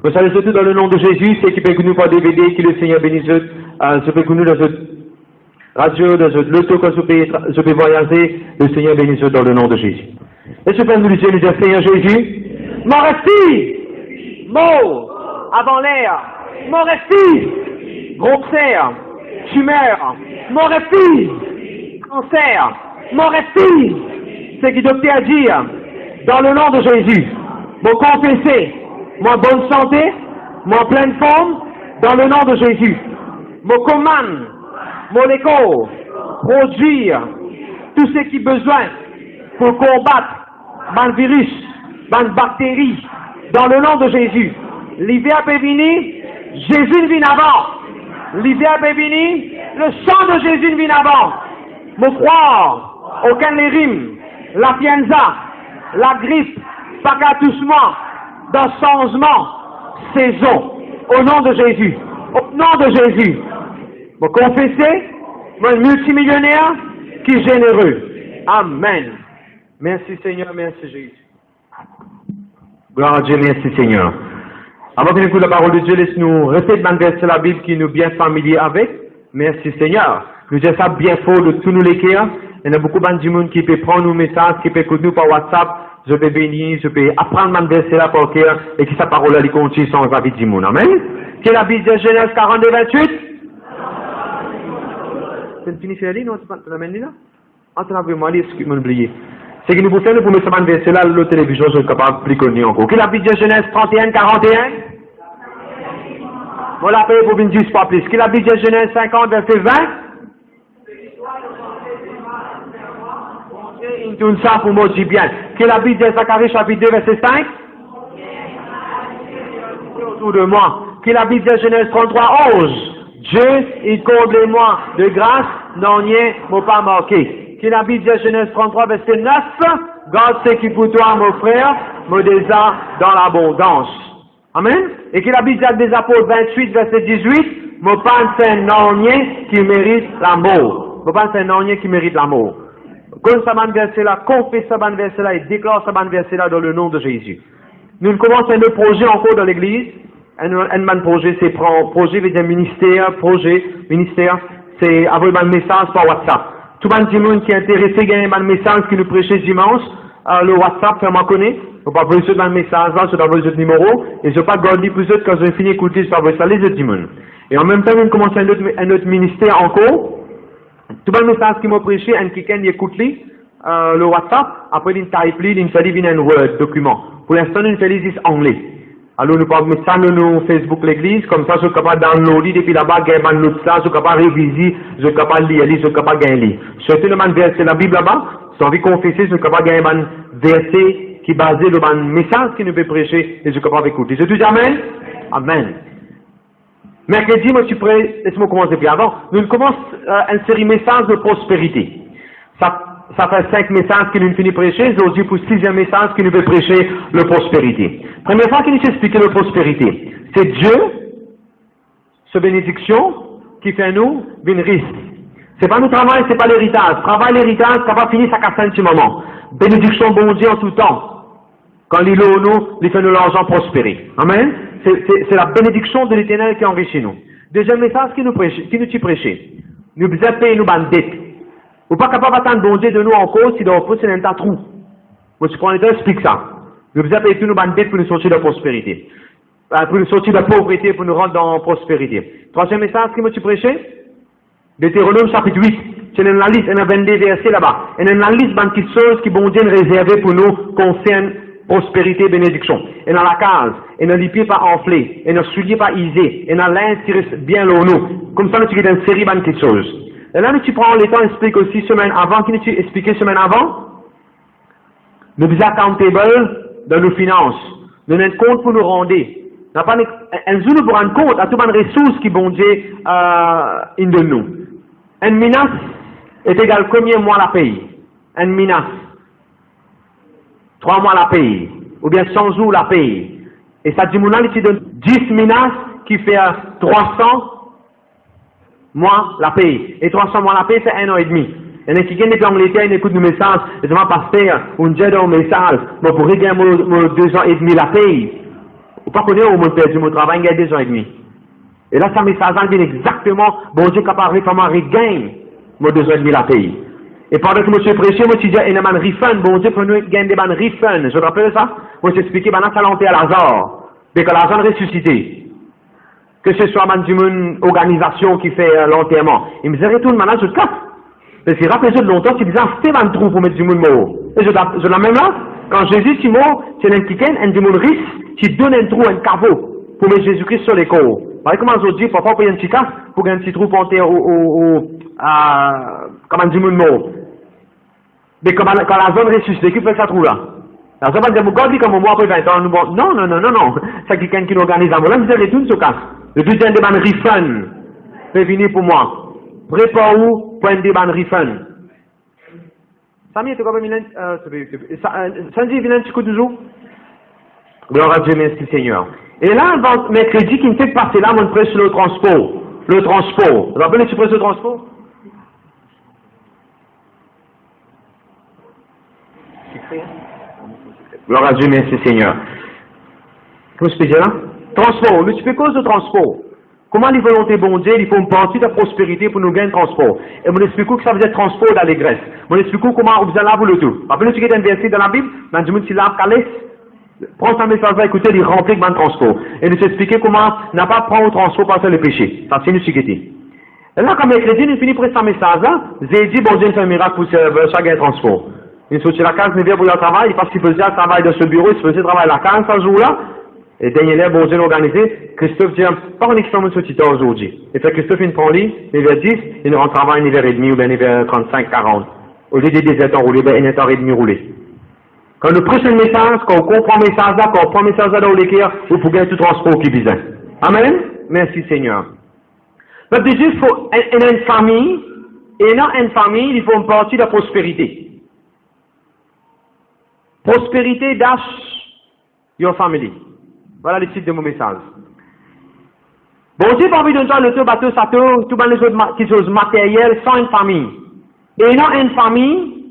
Nous saluons surtout dans le nom de Jésus, ceux qui peuvent nous par DVD, que le Seigneur bénisse, ceux qui nous dans cette radio, dans cette loto, quand je peux voyager, le Seigneur bénisse dans le nom de Jésus. Et ce Père nous disons, Seigneur Jésus, mon respire, mot, avant l'air, mon respire, grosseur, tumeur, mon respire, cancer, mon respire, ce qui docteur dit, dans le nom de Jésus, mon confesser, mon bonne santé, mon pleine forme, dans le nom de Jésus, mon commande, mon écho, produire tout ce qui besoin pour combattre le virus, les bactéries, dans le nom de Jésus. L'hiver peut venir, Jésus vient avant. L'hiver peut venir, le sang de Jésus vient avant. Me croire, aucun les rimes, l'influenza, la grippe, pas qu'à doucement, dans changement, saison, au nom de Jésus. Au nom de Jésus. Me confesser, moi multimillionnaire, qui est généreux. Amen. Merci Seigneur, merci Jésus. Gloire à Dieu, merci Seigneur. Avant que nous écoutons la parole de Dieu, laisse-nous répéter un verset de la Bible qui nous est bien familier avec. Merci Seigneur. Nous disons ça bien fort de tous nous l'écrire. Il y a beaucoup de monde qui peut prendre nos messages, qui peut écouter nous par WhatsApp. Je peux bénir, je peux apprendre un verset là par cœur et que sa parole elle continue sans la vie du monde. Amen. Quelle est la Bible de Genèse 42, 28? C'est fini sur la ligne, non? Tu l'amènes là? Entendez-moi, excusez-moi d'oublier. C'est que nous pouvons faire pour mettre ce verset là, la télévision, je suis capable de plus connu encore. Quelle est la Bible de Genèse 31, 41? On l'appelle pour une 10 fois plus. Quelle est la Bible de Genèse 50, verset 20? Il tourne ça pour moi, dis bien. Quelle est la Bible de Zacharie, chapitre 2, verset 5? Autour de moi. Quelle est la Bible de Genèse 33, 11? Dieu, il comble moi de grâce, non rien m'a pas marqué. Quelle est la Bible de Genèse 33, verset 9? Garde ce qui pour toi, mon frère, me désire dans l'abondance. Amen. Et quelle est la Bible des Apôtres 28, verset 18? Me pense un non rien qui mérite l'amour. Me pense un non rien qui mérite l'amour. Comme ça, ban verset là, confesse ça, ban verset là, et déclare ça, ban verset là, dans le nom de Jésus. Nous commençons un projet encore dans l'église. Un projet, c'est projet, veut dire ministère, c'est avoir un message par WhatsApp. Tout le monde qui est intéressé, gagne un message qui nous prêche dimanche, le WhatsApp, fait m'en connaître. Je ne vais pas vous donner un message là, je vais vous donner le numéro, et je ne vais pas garder plus d'autres quand je vais finir d'écouter, je vais vous donner les autres dimanches. Et en même temps, nous commençons un autre ministère encore. Tout le message qui m'a prêché, un quelqu'un qui écoute le WhatsApp, après il type, il fait un Word document. Pour l'instant, nous faisons anglais. Alors, nous pouvons mettre ça dans nos Facebook l'église, comme ça, je suis capable de downloader, depuis là-bas, gagner un autre ça, je suis capable de réviser, je suis capable de lire, je suis capable de gagner. Surtout le verset de la Bible là-bas, si j'ai envie de confesser, je suis capable de gagner un verset qui est basé sur le message qui nous peut prêcher, et je suis capable d'écouter. Je dis Amen? Amen. Mercredi, moi, je suis prêt, laisse-moi commencer plus avant. Nous commençons une série messages de prospérité. Ça fait 5 messages que nous finissons de prêcher, aujourd'hui pour 6e message que nous veut prêcher le prospérité. Première fois que nous expliquons le prospérité, c'est Dieu, ce bénédiction, qui fait nous une risque. C'est pas nous travail, c'est pas l'héritage. Travail, l'héritage, ça va finir, ça casse un petit moment. Bénédiction bon Dieu en tout temps. Quand il est nous, il fait nous l'argent prospérer. Amen. C'est la bénédiction de l'Éternel qui enrichit nous. Deuxième message qui nous prêcher. Nous devons payer nos bandettes. Ou pas capable d'attendre bon Dieu de nous en cause si dans le fond c'est un tas trou. Moi, je prends le temps, explique ça. Nous devons payer tous nos bandettes pour nous sortir de la prospérité. Pour nous sortir de la pauvreté, pour nous rendre dans la prospérité. Troisième message qui me prêché? Deutéronome chapitre 8. C'est une liste, il y a 22 versets là-bas. Il y a une liste de petites choses qui bon Dieu réservé pour nous concernent prospérité et bénédiction. Et dans la case, et dans les pieds pas enflés, et dans le soulier pas isé, et dans l'un qui reste bien l'eau nous. Comme ça, nous avons une série de petites choses. Et là, tu prends le temps d'expliquer aussi semaine avant, qui nous expliqué semaine avant? Nous sommes accountable dans nos finances. Nous avons un compte pour nous rendre. Nous avons nous rendre compte à toutes les ressources qui bon Dieu de nous. Une menace est égale combien mois la paye? Une menace. 3 mois la paye. Ou bien 100 jours la paye. Et ça dit, mon tu donne 10 menaces qui fait 300 mois la paye. Et 300 mois la paye, c'est 1 an et demi. Il y en a qui viennent depuis l'Angleterre, ils écoutent nos messages, ils vont passer, on dit dans le message, moi pour gagner mon 2 ans et demi la paye. Ou pas connaître au monde perdu mon travail, il y a 2 ans et demi. Et là, ça message vient exactement, bon Dieu capable de comment regagne mon 2 ans et demi la pays. Et pendant que monsieur prêchait, moi, je disais, il y a un refund, bon Dieu, pour nous gagner des refund. Je te rappelle ça? Moi, je t'expliquais, maintenant, ça l'enterre à Lazare. Mais que Lazare ressuscité. Que ce soit une organisation qui fait l'enterrement. Il me disait, retourne maintenant, je te casse. Parce qu'il rappelait de longtemps, il disait, c'était un trou pour mettre du monde mort. Et je la même là, quand Jésus est mort, c'est un kiken, un démon risque, qui donne un trou, un caveau, pour mettre Jésus-Christ sur les corps. Voyez comment je dis, parfois, pour y a un petit casse, pour un petit trou pour enterrer comme un démon mort. Mais quand la zone ressuscité, qui fait ça trou là? La zone va dire, regarde, comme moi, après 20 ans, nous, non. C'est quelqu'un qui l'organise à moi. Là, je dis, retourne sur casse. Le deuxième débat de refund, fait venir pour moi. Prépare où pour un débat de refund. Samy, tu comprends, Milan? Sandy, viens un petit coup de jour. Gloire à Dieu, merci Seigneur. Et là, mercredi, qui me fait passer là, mon prêche sur le transport. Le transport. Vous rappelez, tu prêches le transport? Gloire à Dieu, merci Seigneur. Comment je peux dire là? Transport. Mais tu fais cause de transport. Comment les volontés bon Dieu, il faut une partie de prospérité pour nous gagner transport. Et mon explique que ça veut dire transport d'allégresse. Mon explique comment vous allez vous le tout. Rappelez-vous qu'il y a un verset dans la Bible, dans le monde qui l'a calé. Prends un message là, écoutez, il remplit de transport. Et nous expliquer comment n'a pas prendre au transport parce que le péché. Ça c'est nous chiqueté. Et là, comme mercredi, nous finissons presque un message là, j'ai dit, bon Dieu, fait un miracle pour chaque transport. Il sortit la case, il vient pour le travail, parce qu'il faisait le travail de ce bureau, il faisait le travail à la case ce jour-là. Et dernier bon Dieu organisé, Christophe dit, pas un expérience sur Tito aujourd'hui. Et fait Christophe, il prend lit, il vers 10, il rentre travail 1h30 ou bien 1h35, 40. Au lieu de 17 ans rouler, ben 1h30 rouler. Quand nous prêchons le message, quand on comprend le message là, quand on prend le message là dans l'équerre, vous pouvez gagner tout transport qui besoin. Amen? Merci Seigneur. Donc déjà, il faut une famille, et dans une famille, il faut une partie de la prospérité. Prospérité dash your family. Voilà le titre de mon message. Bon Dieu, pas envie de nous le bateau, ça tout les autres choses matérielles sans une famille. Et dans une famille,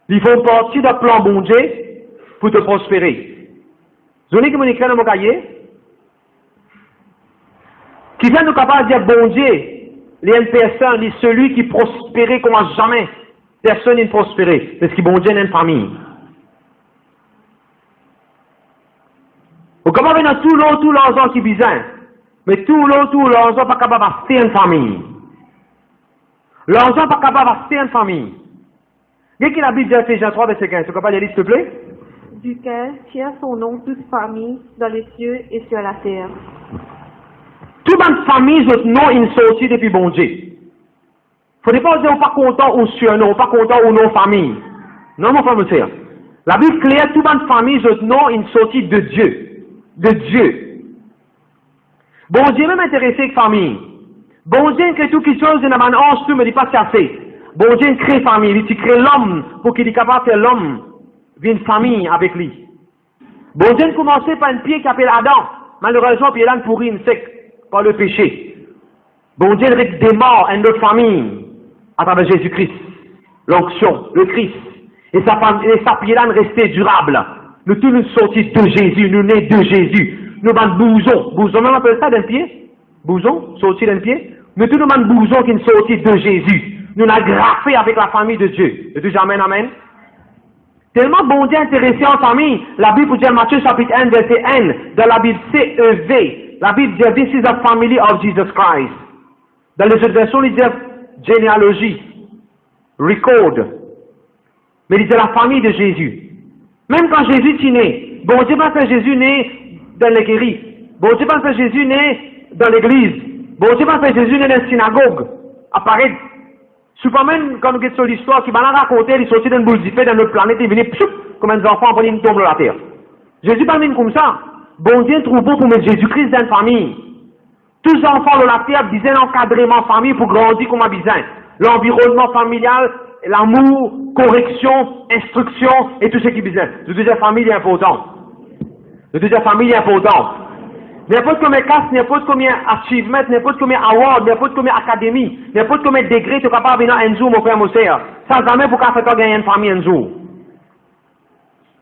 il faut partir d'un plan bon Dieu pour te prospérer. Vous avez qui m'ont écrit dans mon cahier? Qui vient nous capable de dire bon Dieu, les une personne, c'est celui qui prospérait comme jamais. Personne n'est prospéré. Parce que bon Dieu est une famille. Ou comment on a tout l'argent qui besoin. Mais tout l'argent pas capable d'acheter une famille. L'argent pas capable d'acheter une famille. Qu'est-ce que la Bible dit à Ephésiens 3, verset 15? Tu peux pas lire, s'il te plaît? Duquel tient son nom toute famille dans les cieux et sur la terre. Toute une famille, notre nom, il sorti depuis bon Dieu. Faut pas dire, on pas content ou sur nous, on pas content ou non famille. Non, mon frère, monsieur. La Bible claire, toute une famille, notre nom, il sorti de Dieu. De Dieu. Bon Dieu même intéressé avec famille. Bon Dieu crée tout quelque chose, il n'a pas un tout, mais il n'est pas assez. Bon Dieu crée famille, il crée l'homme pour qu'il soit capable de faire l'homme une famille avec lui. Bon Dieu commençait par un pied qui s'appelle Adam. Malheureusement, puis il a pourri une sec par le péché. Bon Dieu démarre une autre famille à travers Jésus-Christ. L'onction, le Christ. Et sa pied là restait durable. Nous tous nous sortis de Jésus, nous nés de Jésus. Nous avons bousons. Bousons, on appelle ça d'un pied. Bousons, sorti d'un pied. Nous tous nous avons bousons qui sont sortis de Jésus. Nous l'avons graffé avec la famille de Dieu. Et toujours amen, amen. Tellement bon Dieu intéressé en famille. La Bible dit, Matthieu chapitre 1, verset 1, dans la Bible CEV, la Bible dit, this is the family of Jesus Christ. Dans les autres versions, il dit généalogie, record. Mais il dit la famille de Jésus. Même quand Jésus est né, bon Dieu pas fait Jésus né dans l'écurie. Bon Dieu pas fait Jésus né dans l'église. Bon Dieu pas fait Jésus né dans la synagogue. Apparaît. Superman, quand nous regardons l'histoire, qui m'a raconté, il est sorti d'une boule d'effet dans notre planète, il est venu, comme un enfant, pour une tombe dans la terre. Jésus pas venu comme ça. Bon Dieu trouve bon pour mettre Jésus-Christ dans une famille. Tous les enfants de la terre disaient l'encadrement famille pour grandir comme un besoin. L'environnement familial, l'amour, correction, instruction et tout ce qui est besoin. Le deuxième famille est important. Le deuxième famille est important. N'importe combien de classes, n'importe combien d'achievements, n'importe combien d'awards, n'importe combien d'académies, n'importe combien de degrés, tu es capable de venir un jour, mon frère, mon sœur. Sans jamais pour faire toi gagner une famille un jour.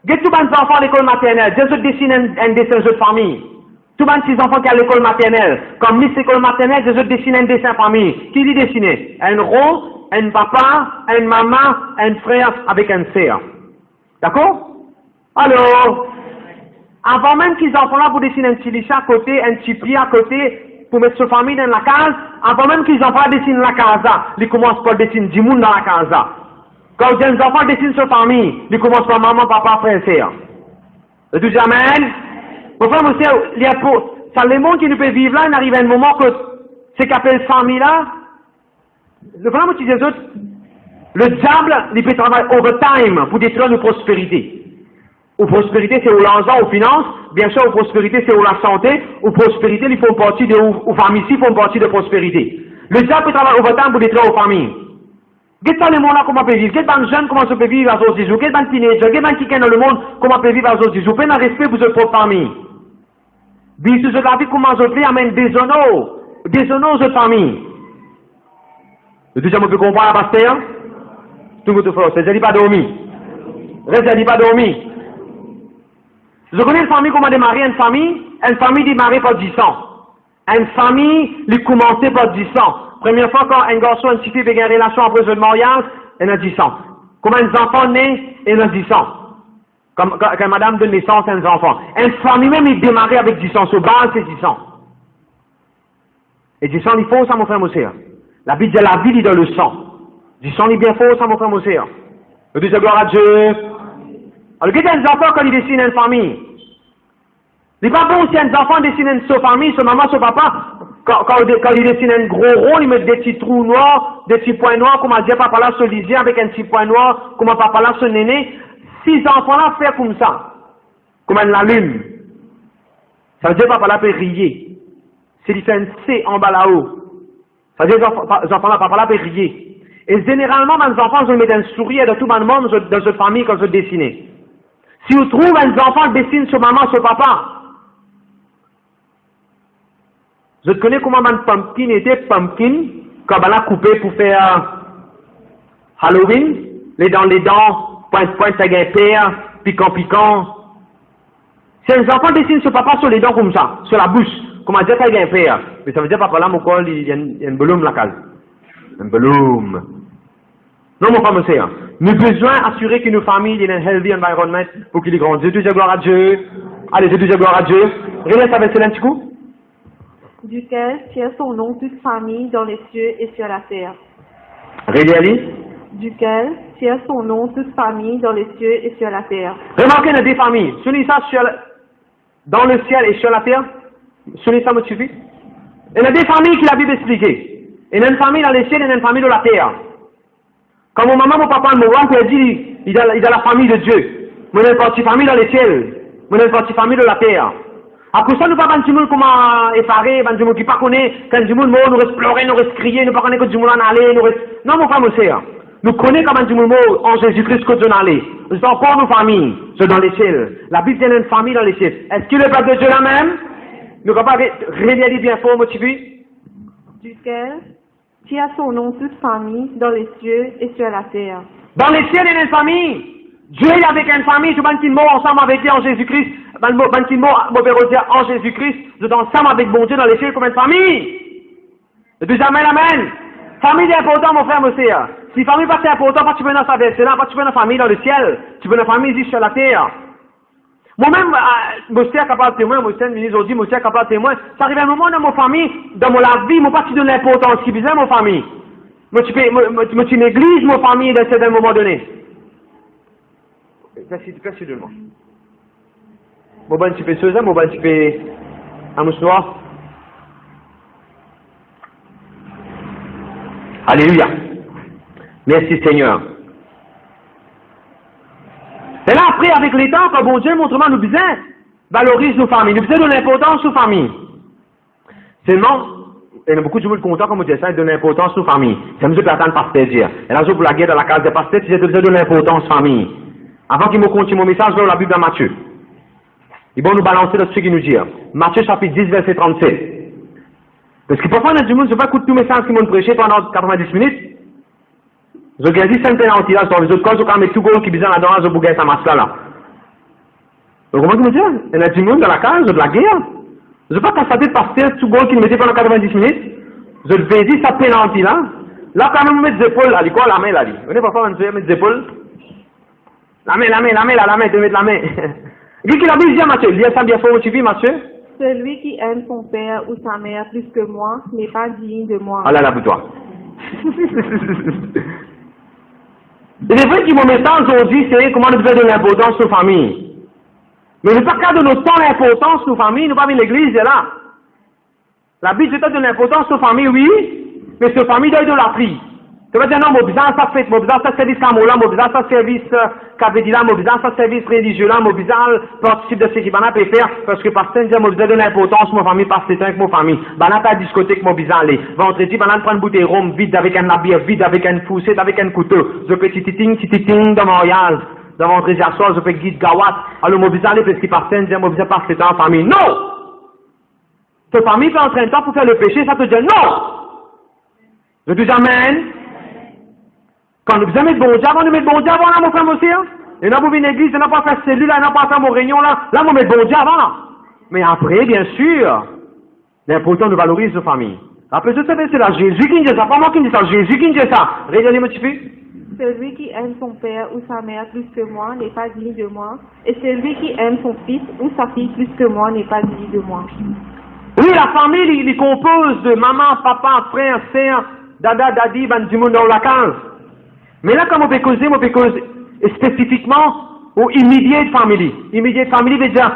Get tout les enfants à l'école maternelle. Je dessine un dessin de famille. Tout les enfants qui à l'école maternelle. Comme Miss l'école maternelle, je dessine un dessin de famille. Qui dit dessiner? Un rond, un papa, une maman, un frère avec un sœur. D'accord? Alors, avant même qu'ils enfants là pour dessiner un petit lichat à côté, un petit pied à côté, pour mettre sa famille dans la case, avant même qu'ils enfants dessinent la casa, ils commencent par dessiner du monde dans la casa. Quand les enfants dessinent sa famille, ils commencent par maman, papa, frère, sœur. Le tout jamais, mon frère, monsieur, ça le monde qui nous peut vivre là, il arrive à un moment que c'est qu'appelle famille là, le frère, monsieur, les autres, le diable, il peut travailler overtime pour détruire nos prospérités. Ou prospérité, c'est où l'argent, aux finances. Bien sûr, ou prospérité, c'est où la santé. Ou prospérité, il faut une partie de, ou famille, il faut une partie de prospérité. Le diable peut travailler overtime pour détruire aux familles. Qu'est-ce que le monde là, comment peut vivre? Qu'est-ce que les jeunes, comment se peut vivre à ce jour? Qu'est-ce que les teenagers, qu'est-ce que les dans le monde, comment peut vivre à ce jour? Pas de respect pour votre propre famille. Bien sûr, la vie, comment se fait, amène déshonneur aux autres familles. Le deuxième, on peut comprendre, pasteur? Tout le monde fait, c'est dit pas dormi. Reste dit pas dormi. Je connais une famille, comment démarrer une famille démarrer par 10 ans. Une famille, lui commencer par 10 ans. Première fois quand un garçon et une fille veulent une relation après le mariage, elle a 10 ans. Comment un enfant naît, elle a 10 ans. Quand madame donne naissance à un enfant. Une famille même, il démarre avec 10 ans. Sur base, c'est 10 ans. Et 10 ans, il faut ça, mon frère Moussé. La vie de la vie, il est dans le sang. 10 ans, il est bien faux, ça, mon frère Moussé. Le Dieu, gloire à Dieu. Alors, qu'est-ce que les enfants quand ils dessinent une famille? Il n'est pas bon si un enfant dessine une famille, sa maman, son papa, quand il dessine un gros rond, il met des petits trous noirs, des petits points noirs, comment dire, papa là se lisait avec un petit point noir, comment papa là se néné. Si ces enfants-là font comme ça, comme un allume, ça veut dire papa là peut rier. S'il fait un C en bas là-haut, ça veut dire les enfants-là, papa là peut rier. Et généralement, les enfants, ils mettent un sourire de tout le monde dans cette famille quand ils dessinent. Si vous trouvez un enfant qui dessine sur maman, sur papa, je connais comment un pumpkin était pumpkin, quand on l'a coupé pour faire Halloween, les dents, pointe à guimper, piquant. Si un enfant dessine sur papa sur les dents comme ça, sur la bouche, comment dire qu'il y a un père? Mais ça veut dire papa là, mon col, il y a un volume la case. Un volume. Non, mon frère, monsieur. Nous avons besoin d'assurer que nos familles aient un healthy environment pour qu'ils grandissent. Je dis gloire à Dieu. Allez, je dis gloire à Dieu. Relève avec cela un petit coup. Duquel tient son nom toute famille dans les cieux et sur la terre. Réellement. Duquel tient son nom toute famille dans les cieux et sur la terre. Remarquez, il y a des familles. Celui ça dans le ciel et sur la terre. Celui ça me suffit. Il y a des familles qui la Bible expliquée. Il y a une famille dans les ciels et une famille dans la terre. Quand mon maman, mon papa, mon grand-père dit, il a la famille de Dieu. Moi, j'ai une partie famille dans les ciels. Moi, j'ai une partie famille de la terre. Après ça, nous pas du monde comment effaré, du monde qui pas connaît, quand du monde nous reste pleurer, nous reste crier, nous pas connaît que du monde en aller, nous reste. Non, mon frère, mon sœur. Nous connaissons comment du monde en Jésus-Christ que Dieu en aller. Nous sommes encore nos familles, ceux dans les ciels. La Bible dit une famille dans les ciels. Est-ce qu'il est pas de Dieu là même? Nous ne pouvons pas réaliser bien fort, motivé? Duquel tient son nom toute famille dans les cieux et sur la terre. Dans les ciels, il y a une famille. Dieu est avec une famille, tout le monde qui mort ensemble avec lui en Jésus-Christ. Ben qui mort, en Jésus-Christ, vous êtes ensemble avec bon Dieu dans les ciels comme une famille. Et puis amen, amen. Famille est important, mon frère, mon sœur. Si famille pas c'est important, pas tu veux dans sa verset là, pas tu veux dans la famille dans le ciel. Tu veux dans la famille ici sur la terre. Moi-même, mon sœur capable de témoin, mon sœur ministre dit, mon sœur capable de témoin. Ça arrive un moment dans ma famille, dans mon la vie, moi pas tu donnes l'importance qui bizarre mon famille. Moi tu négliges mon famille à un moment donné. Merci de moi. Mon bon petit peu Susan, mon bon petit peu un mouchoir. Alléluia. Merci Seigneur. Et là après, avec les temps, quand bon Dieu montre nous besoin, valorise nos familles, nous besoin de l'importance aux familles. Seulement, il y a beaucoup de gens contents comme Dieu ça, de l'importance aux familles. C'est monsieur qui attend le pasteur dire. Et là, je pour la guerre dans la case des pasteurs, j'ai besoin de l'importance famille. Avant qu'il me continue mon message, je vais la Bible dans Matthieu. Ils vont nous balancer de ce qu'il nous dit. Matthieu chapitre 10, verset 37. Parce que parfois, dans le monde, je ne vais pas écouter tout le message qu'ils m'ont prêché pendant 90 minutes. Je regarde 5 ans là, sur les autres causes, quand même tout le monde qui besoin là-dedans, je bouge sa masse là. Vous comprenez ce que je veux dire? Il y a du monde dans la case, de la guerre. Je ne veux pas constater de pasteur, tout le monde qui le mettait pendant 90 minutes. Je le vais dire, ça pénalty là. Là, quand même, mettre des épaules, là, quoi, la main, là, vous venez parfois, on mettre des épaules. La main, tu mets la main. Lui qui l'a dit, Mathieu, il y a ça bien fort, tu vis, Mathieu? Celui qui aime son père ou sa mère plus que moi n'est pas digne de moi. Ah là, pour toi. Il est vrai que mon message aujourd'hui, c'est comment nous devons donner l'importance aux familles. Mais il n'est pas qu'à donner autant l'importance aux familles, nous pas mis l'église est là. La Bible, c'est de donner l'importance aux familles, oui, mais ces familles doivent de la prie. Tu vas dire non, mon besoin ça fait, mon besoin ça service camola, mon besoin ça service cabedila, mon besoin ça service religieux là, mon besoin participe de ce qui va faire, parce que pasteur dit, mon besoin donner l'importance à ma famille, parce que c'est avec ma famille. Banat à la discothèque, mon besoin aller. Vendredi, banat prendre une bouteille de rhum vide avec un bière vide, avec une foussette, avec un couteau. Je peux tititing dans mon mariage. Dans vendredi à soir, je peux guide gawat. Alors, mon besoin aller, parce que pasteur dit, mon besoin passer temps en famille. Non! Ta famille peut entraîner toi pour faire le péché, ça te dit non! Je te dis amen. Quand nous aimons bon Dieu, avant de mettre bon Dieu avant là, mon frère aussi, hein? Et là, vous venez à l'église, et n'a pas fait cellule, là, n'a pas fait mon réunion là, là, vous mettez bon Dieu avant. Mais après, bien sûr, l'important de valoriser nos familles. Après, je sais, c'est là, Jésus qui dit ça, pas moi qui dis ça, Jésus qui dit ça. Regardez, mon petit fils. Celui qui aime son père ou sa mère plus que moi n'est pas digne de moi. Et celui qui aime son fils ou sa fille plus que moi n'est pas digne de moi. Oui, la famille, il compose de maman, papa, frère, sœur, dada, dadi, ben, du monde dans la case. Mais là, comme on peut causer spécifiquement aux immediate family. Immediate family veut dire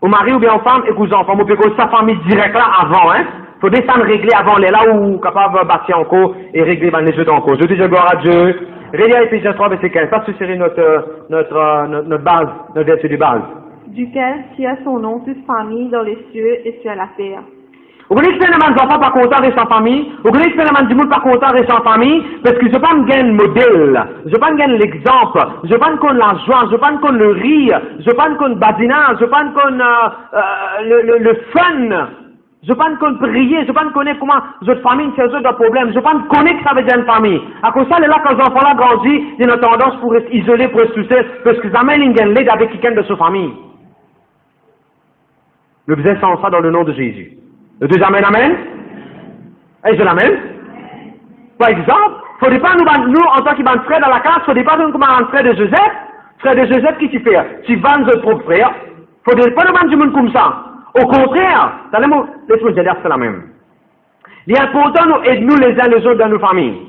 au mari ou bien aux femmes et aux enfants. On peut causer sa famille direct là avant, hein. Faut descendre régler avant les là où capable de bâtir encore et régler les jeux encore. Je dis gloire à Dieu. Réveillez Éphésiens 3, verset 15. Ça, c'est notre base, notre verset de base. Duquel qui a son nom toute famille dans les cieux et sur la terre. Vous connaissez phénomène d'enfants pas contents rester en famille? Vous connaissez phénomène du monde pas content rester en famille? Parce que je ne veux pas me gagner le modèle, je ne veux pas me gagner l'exemple, je ne veux pas me connaître la joie, je ne veux pas me connaître le rire, je ne veux pas me connaître le badinage, je ne veux pas me connaître le fun, je ne veux pas me connaître prier, je ne veux pas me connaître comment votre famille c'est un problème, je ne veux pas me connaître que ça veut dire une famille. À cause de ça, là, quand les enfants là grandissent, ils ont tendance pour rester isolés, pour rester sous parce qu'ils amènent une gagne l'aide avec quelqu'un de sa famille. Le besoin sans ça dans le nom de Jésus. Le deuxième amen, amen. Et je l'amène. Par exemple, il ne faudrait pas nous, en tant que frère dans la classe, il ne faudrait pas nous comme un frère de Joseph. Frère de Joseph, qui tu fais? Tu vends notre propre frère. Il ne faudrait pas nous vendre du monde comme ça. Au contraire, laisse-moi dire, c'est la même. Il est important nous aider nous les uns les autres dans nos familles.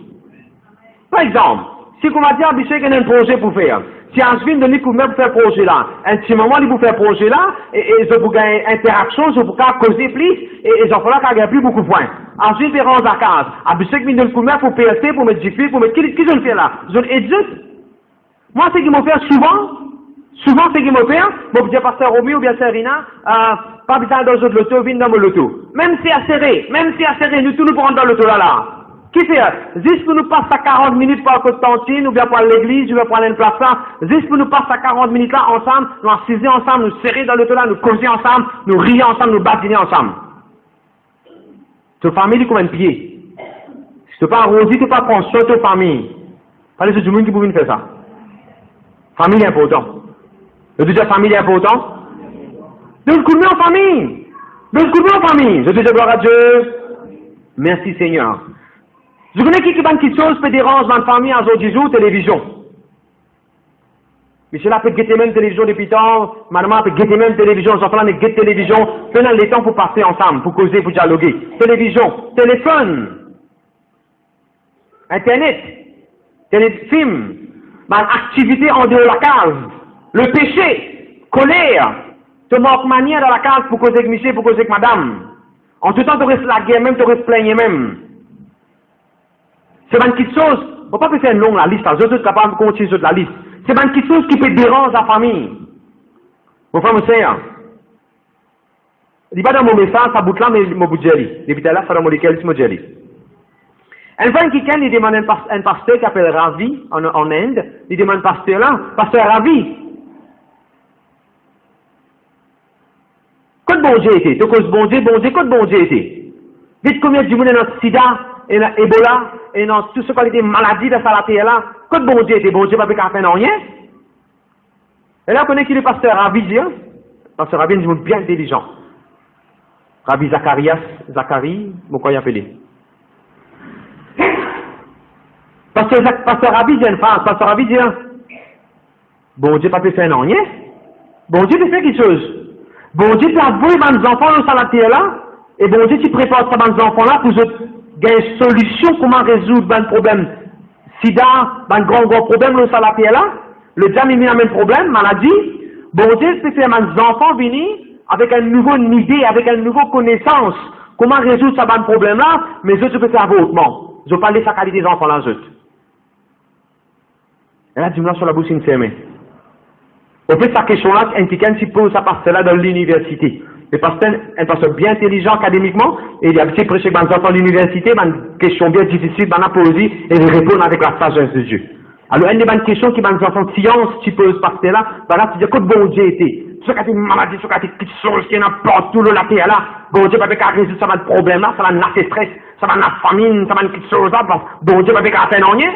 Par exemple, si on va dire à Bichek qu'il y a un projet pour faire, si Ansvin de nous pour faire projet là, un petit moment il pour faire projet là, et je pour gagner interaction, je pour causer plus, et j'en ferai qu'il y a plus beaucoup de points. Ensuite, il rentre à casa. À Bichek vient de nous pour PST, pour mettre diffus, pour mettre qui je le fais là? Je l'aide juste. Moi, c'est qu'ils m'ont fait souvent c'est qu'ils m'ont fait, bon, bien pasteur Romy ou bien Serena, pas besoin dans l'auto, viens dans mon auto. Même si à serrer, nous tous nous pourrons dans l'auto là. Qui fait? Juste pour nous passer à 40 minutes pour la cantine, ou bien pour l'église, ou bien pour aller une place là. Juste pour nous passer à 40 minutes là ensemble, nous assiser ensemble, nous serrer dans l'auto là, nous causer ensemble, nous rire ensemble, nous badiner ensemble. Ta famille, comme un pied. Si tu n'as pas arrondi, tu n'as pas prendre soin de ta famille. Allez, c'est du monde qui peut faire ça. Famille est important. Je dis famille est important. Donc, coup de main en famille. Je dis gloire à Dieu. Merci Seigneur. Je connais qui quelque chose peut déranger dans la famille en jour du jour, télévision. Michel a fait guetter même télévision depuis temps, madame a fait guetter même télévision, les enfants ont guetter télévision, pendant les temps pour passer ensemble, pour causer, pour dialoguer. Télévision, téléphone, internet, téléfilm, activité en dehors de la case, le péché, colère, te manque manière dans la case pour causer avec Michel, pour causer avec madame. En tout temps, tu restes la guerre même, tu restes plaigner même. C'est une petite chose, on ne peut pas faire une longue la liste, je suis capable de continuer sur la liste. C'est une petite chose qui peut déranger la famille. Mon frère, mon sœur, il va dans mon message, ça bout là, mais mon bout de jelly. Depuis là, ça dans mon lequel, c'est mon jelly. Un fois quelqu'un, il demande un pasteur qui s'appelle Ravi, en Inde, il demande un pasteur là, pasteur Ravi. Quand bon Dieu était, tu causes bon Dieu, quand bon Dieu était. Dites combien de monde est dans le sida, et dans Ebola, et dans tout ce qui est maladie de la terre là, quand bon Dieu était, bon Dieu pas faire rien. Et là, on connaît qui le pasteur Rabbi dit, hein? Pasteur Rabbi, il est bien intelligent. Rabbi Zacharie, pourquoi il appelé? Pasteur Rabbi dit une phrase, pasteur Rabbi dit, hein? Bon Dieu, pas pu faire non, rien. Bon Dieu, peut faire quelque chose. Bon Dieu, tu as voué mes enfants dans la terre là, et bon Dieu, tu prépares ça mes enfants là pour gagner une solution, comment résoudre un problème. Sida, un grand problème dans la terre là, le diable il met un même problème, maladie. Bon Dieu, c'est faire mes enfants venir avec une nouvelle idée, avec une nouvelle connaissance, comment résoudre ça un problème là, mais eux, tu peux faire autrement. Je parle de sa qualité des enfants là, eux. Et là, dis-moi sur la bouche, une fermée. Au fait, sa question-là, un petit peu, ça passe là dans l'université. Le pasteur, un pasteur bien intelligent académiquement, et il a petit prêché dans l'université, une question bien difficile, il a posé, et il répond avec la sagesse de Dieu. Alors, une des questions qui m'a dit en science, tu poses pasteur là, tu dis, écoute, bon Dieu était, ce qui a été maladie, ce qui a été quelque chose qui est n'importe où, la paix là, bon Dieu, pas qu'à résoudre ça va le problème là, ça va notre stress, ça va notre famine, ça va quelque chose là, bon Dieu, pas qu'à faire rien.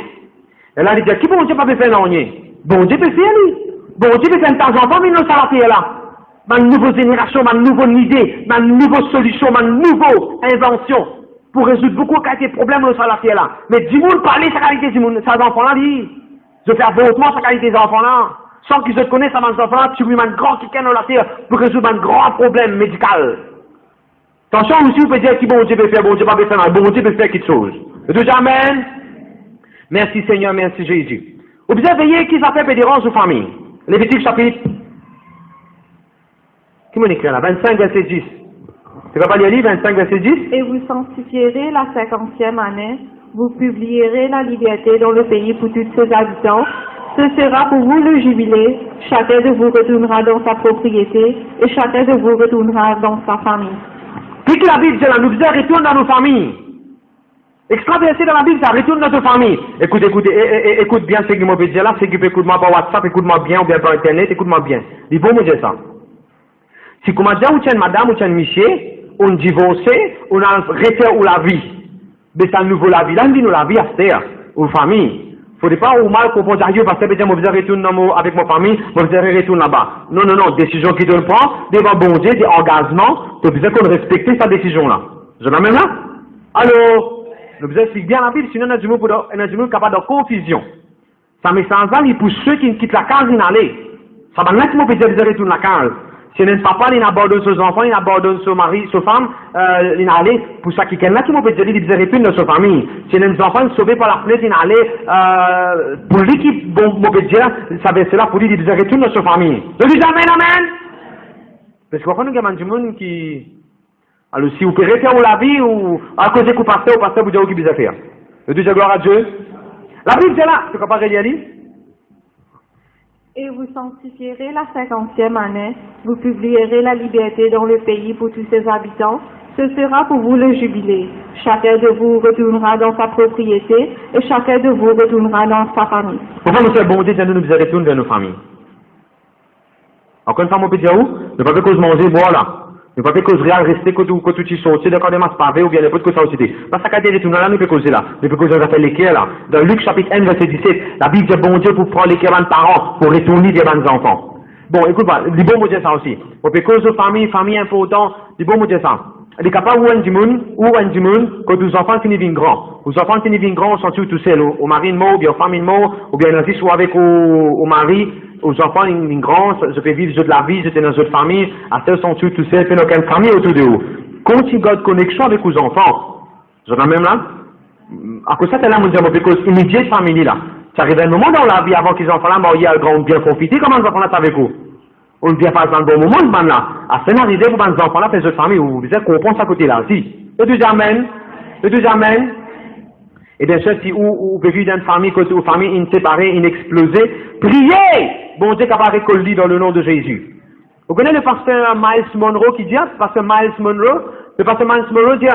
Et là, il dit, qui bon Dieu pas faire rien? Bon Dieu peut faire, lui. Bon Dieu peut faire de temps en temps, mais nous, ça va faire là. Ma nouvelle génération, ma nouvelle idée, ma nouvelle solution, ma nouvelle invention pour résoudre beaucoup de problèmes dans la terre là. Mais dis-moi, parler sa qualité, dis-moi, ces enfants-là, dit, je vais faire votement sa qualité des enfants-là. Sans qu'ils se connaissent à mes enfants-là, tu veux un grand qui dans la terre pour résoudre un grand problème médical. Attention aussi, vous pouvez dire qui bon Dieu peut faire, bon Dieu pas peut faire, bon Dieu peut faire quelque chose. Le deuxième, amen. Merci Seigneur, merci Jésus. Vous pouvez veiller qui s'appelle pédérance aux familles. Lévitique chapitre. Qui m'en écrit là? 25 verset 10. Tu vas pas lire 25 verset 10? Et vous sanctifierez la 50e année, vous publierez la liberté dans le pays pour tous ses habitants. Ce sera pour vous le jubilé, chacun de vous retournera dans sa propriété, et chacun de vous retournera dans sa famille. Puis que la Bible dit là, nous disons retourne dans nos familles. Extra verset dans la Bible, ça retourne dans notre famille. Écoute bien ce que je peux dire là, c'est que écoute-moi par WhatsApp, écoute-moi bien, ou bien par Internet, écoute-moi bien. Il faut me dire ça. Si comme dit, ou tiens madame, ou tiens monsieur, on divorcé, on a arrêté ou la vie. Mais ça nous vaut la vie, là, on dit nous la vie à terre, ou famille. Faudrait pas ou mal comprendre, ah, parce que je vais retourner avec ma famille, je vais retourner là-bas. Non, décision qui te prend, devant bon Dieu, des engagements, tu as besoin qu'on respecte cette décision-là. Je l'amène là? Alors, nous devons expliquer bien la Bible, sinon on a du monde capable de confusion. Ça met sans âme, pour ceux qui quittent la case, ils n'allaient. Ça va mettre mon petit de retourner la case. Si un papa, il abandonne ses enfants, il abandonne son mari, sa femme, il n'allait, pour ça qu'il y en a qui m'ont dit, il retourne dans sa famille. Si un enfant sauvé par la fenêtre, il n'allait, pour lui qui, bon, mon petit, ça va être là, pour lui, il retourne dans sa famille. Je dis amen. Parce qu'on a du monde qui, alors, si vous pouvez faire la vie ou à cause du pasteur vous dites qui vous faire. Le Dieu, gloire à Dieu. La Bible est là. Tu peux pas relire? Et vous sanctifierez la 50e année, vous publierez la liberté dans le pays pour tous ses habitants. Ce sera pour vous le jubilé. Chacun de vous retournera dans sa propriété et chacun de vous retournera dans sa famille. Pourquoi nous sommes bon Dieu, nous retournons dans nos familles? Encore une fois, mon petit où? Ne pas que manger, voilà. Ne pas que réel rester que tu sortis d'accord de masse pavé ou bien n'importe quoi ça aussi. Parce que quand tu retournes là, nous peut causer là. Nous peut causer à faire l'équerre là. Dans Luc chapitre 1 verset 17, la Bible dit bon Dieu pour prendre l'équerre de parents, pour retourner des bonnes enfants. Bon, écoute, dis bon Dieu ça aussi. On peut causer famille important, dis bon Dieu ça. Il est capable ou un du monde, quand nos enfants finissent bien grands. Les enfants finissent bien grands, sont tous seuls, au mari de mort, ou bien aux familles de mort, ou bien ils soit avec au mari, aux enfants bien grands, je peux vivre de la vie, j'étais dans une famille, à ceux sont tous seuls, puis aucune famille autour de eux. Quand tu gardes connexion avec les enfants, je vais même là, à cause de ça, tu es là, mon Dieu, parce que immédiate famille là. Ça arrive un moment dans la vie avant qu'ils enfants là, il y a grand bien profiter, comment les enfants là, avec vous? On ne vient pas dans le bon moment, ce là. À ce moment-là, vous les enfants là, les autres familles, vous devez comprendre ça côté là aussi. Le deuxième amen. Et bien sûr, si vous vivez dans une famille, côté une famille inséparée, inexplosée, priez! Bon Dieu, capable récolter dans le nom de Jésus. Vous connaissez le pasteur Miles Monroe qui dit, le pasteur Miles Monroe dit,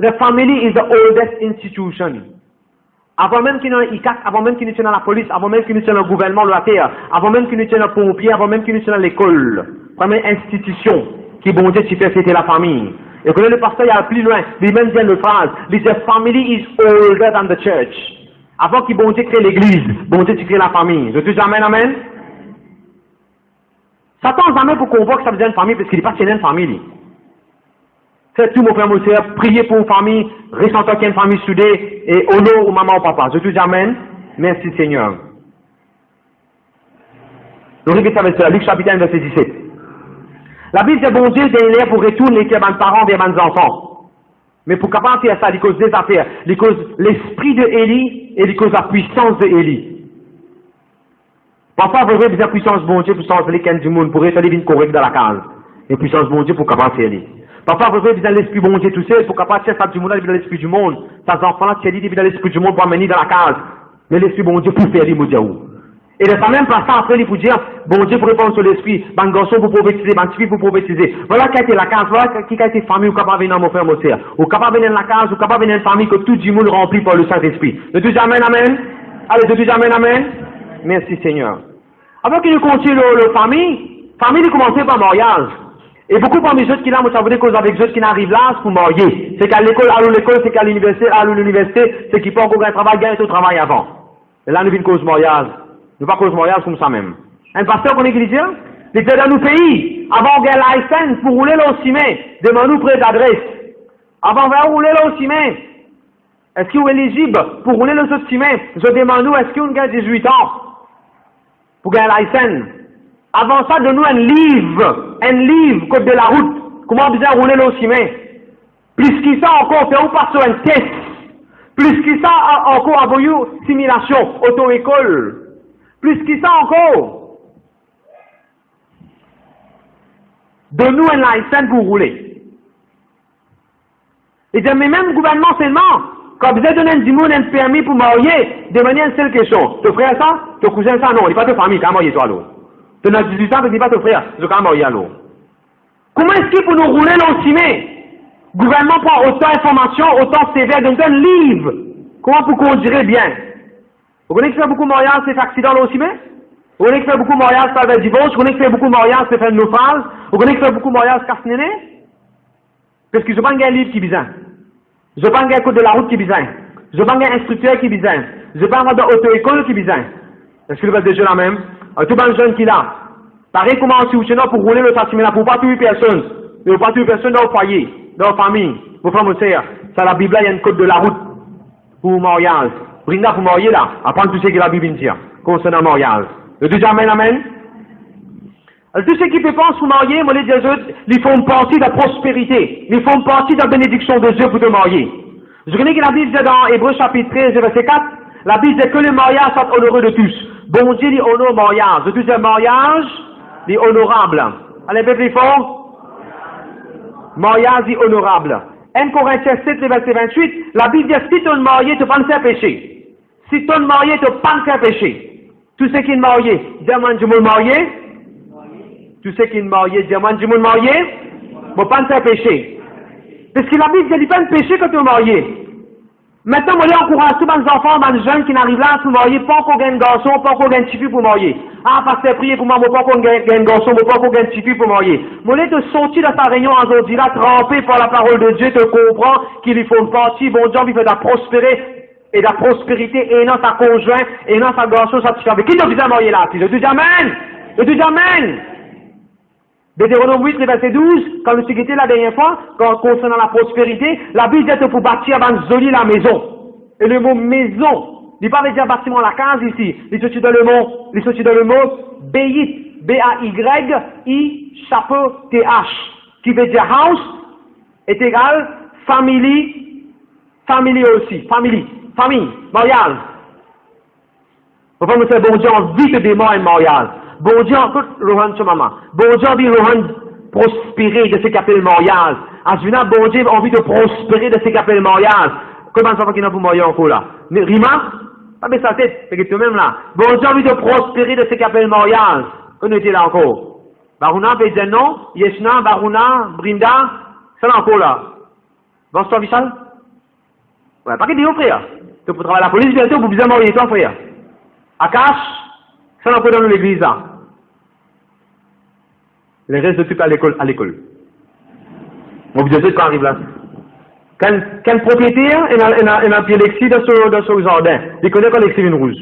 the family is the oldest institution. Avant même qu'il y ait un ICAC, avant même qu'il y ait dans la police, avant même qu'il y ait dans le gouvernement de la terre, avant même qu'il y ait dans le pompier, avant même qu'il y ait dans l'école. Première institution qui, bon Dieu, tu fais fêter la famille. Et quand le pasteur il y a plus loin, il même dit une phrase, il dit, the family is older than the church. Avant qu'il bon Dieu crée l'église, bon Dieu tu crée la famie. Je te dis amen, amen. Satan jamais pour qu'on voit que ça faisait une famille, parce qu'il n'est pas une famille. C'est tout mon frère, mon soeur, priez pour une famille, restons qu'il y a une famille soudée, et honor ou maman ou papa. Je te dis amen. Merci Seigneur. Nous répétons avec ça, Luc chapitre 1, verset 17. La Bible dit, bon Dieu, il est pour retourner les parents vers les enfants. Mais pour capable faire ça, il cause des affaires, il cause l'esprit de Élie et il cause la puissance de Élie. Parfois, vous avez besoin de puissance bon Dieu pour s'enlever quelqu'un du monde, pour rétablir une correcte dans la case. Et puissance bon Dieu pour capable faire Élie. Parfois, vous avez besoin de l'esprit bon Dieu tout seul, pour capable faire ça du monde, il dans l'esprit du monde. Tes enfants-là, tu as dit, dans l'esprit du monde pour amener dans la case. Mais l'esprit bon Dieu pour faire Élie, mon Dieu. Et de ça même pas ça après, il faut dire, bon Dieu pour répondre sur l'esprit, ben garçon pour prophétiser, ben petit pour prophétiser. Voilà qui a été la case, voilà qui a été famille, ou capable de venir mon frère, mon soeur. Ou capable de venir dans la case, ou capable de venir dans une famille que tout du monde rempli par le Saint-Esprit. De tout amen, amen. Allez, de tout amen, amen. Merci Seigneur. Avant qu'il nous continue le famille, il commençait par mariage. Et beaucoup parmi ceux qui là, moi, ça veut dire cause avec ceux qui n'arrivent là, c'est pour marier. C'est qu'à l'école, c'est qu'à l'université, c'est qu'ils pas encore un travail, gagnent au travail avant. Et là, nous vient cause mariage. Nous pas cause mariage comme ça même. Un pasteur qu'on est chrétien, il était dans nos pays, avant on gagne la licence pour rouler le ciment, demande-nous près d'adresse. Avant on va rouler le ciment, est-ce qu'il est éligible pour rouler le ciment? Je demande-nous, est-ce qu'il gagne 18 ans pour gagner la licence? Avant ça, donne-nous un livre, code de la route, comment bien rouler le ciment. Plus qu'il ça encore, fait ou pas sur un test. Plus qu'il ça encore, envoyé simulation, auto-école. Plus que ça encore, donne-nous un licence pour rouler. Et dit, mais même le gouvernement seulement, quand vous avez donné un permis pour marier, de manière seule question. Ton frère ça, ton cousin ça, non, il n'est pas de famille, quand marier toi alors. Tu as 18 ans, tu ne dis pas ton frère, tu quand marier alors. Comment est-ce qu'il pour nous rouler l'encimé? Le gouvernement prend autant d'informations, autant de CV, donne un livre. Comment pour conduire bien? Vous connaissez que fait beaucoup de mariages, c'est fait accident là aussi, mais? Vous connaissez que fait beaucoup de mariages, c'est fait divorce? Vous connaissez que fait beaucoup de mariages, c'est fait naufrage? Vous connaissez que fait beaucoup de mariages, casse-néné? Parce que je n'ai pas un livre qui besoin. Je n'ai pas un code de la route qui besoin. Je n'ai pas un instructeur qui besoin. Je n'ai pas un auto-école qui besoin. Est-ce que vous êtes déjà là même? Tout le jeune qui est là. Pareil comment on s'y pour rouler le sentiment là, pour pas tuer personne. Et pour pas tuer personne dans le foyer, dans la famille. Vos frères, vos sœurs. Ça, la Bible, il y a une code de la route pour le mariage. Brinda pour marier là, apprendre tout ce que la Bible dit concernant le mariage. Le deuxième amen, amen. Tous ceux qui pensent pour marier, moi les Dieu, ils font partie de la prospérité. Ils font partie de la bénédiction de Dieu pour te marier. Je connais que la Bible dit dans Hébreux chapitre 13, verset 4, la Bible dit que le mariage soit honoreux de tous. Bon Dieu dit honore le mariage. De tous les mariages, dit honorable. Allez, un peu plus fort. Mariage dit honorable. 1 Corinthiens 7, verset 28, la Bible dit si tu es marié, tu ne peux pas faire péché. Si tu es marié, tu ne peux pas faire péché. Tous ceux qui sont mariés, demandent du monde marié. Tous ceux qui sont mariés, demandent du monde marié. Ne peux pas faire péché. Parce que la Bible dit pas de péché quand tu es marié. Maintenant, moi, je encourage tous les enfants, les jeunes qui n'arrivent là à se marier, pas qu'on gagne un garçon, pas qu'on gagne un petit fille pour marier. Ah, pasteur, priez pour moi, pas qu'on gagne un garçon, pas qu'on gagne un petit fille pour marier. Moi, je te sortir de sa réunion aujourd'hui là, trempé par la parole de Dieu, te comprends qu'il lui faut une partie, bon Dieu, il fait de la prospérer, et de la prospérité, et non sa conjoint, et non sa garçon, sa petite fille. Qui te dit marier là? Je te dis amen! Je te dis amen! Deutéronome 8, verset 12, quand nous étions la dernière fois, concernant la prospérité, la Bible dit qu'il faut bâtir avant de jolie la maison. Et le mot maison, il ne pas dire bâtiment la case ici, il se dans le mot Béit, B-A-Y-I, chapeau, T-H, qui veut dire house, est égal, family aussi, famille, mariage. Vous pouvez me dire, bon Dieu, on vit que des morts et mariage. Bon Dieu, écoute, Rohan, sur maman. Bon Dieu, envie Rohan prospérer de ce qu'appelle le mariage. Asvina, bon Dieu, envie de prospérer de ce qu'appelle le mariage. Comment ça va qu'il y a pour marier encore là? Mais Rima, pas baisser sa tête, c'est que toi-même là. Bon Dieu, envie de prospérer de ce qu'appelle le mariage. Qu'on était là encore. Baruna, peut dire non. Yeshna, Baruna, Brinda, c'est là encore là. Bonsoir, Vishal? Ouais, pas qu'il dit au frère. Tu peux travailler à la police, bientôt, vous besoin marier toi, frère. Akash, ça on peut dans l'église là. Les restes de tout à l'école. On vous dit quand arrive là. Quand propriétaire, il a un pied d'exil dans son jardin. Il connaît quand l'exil une rouge.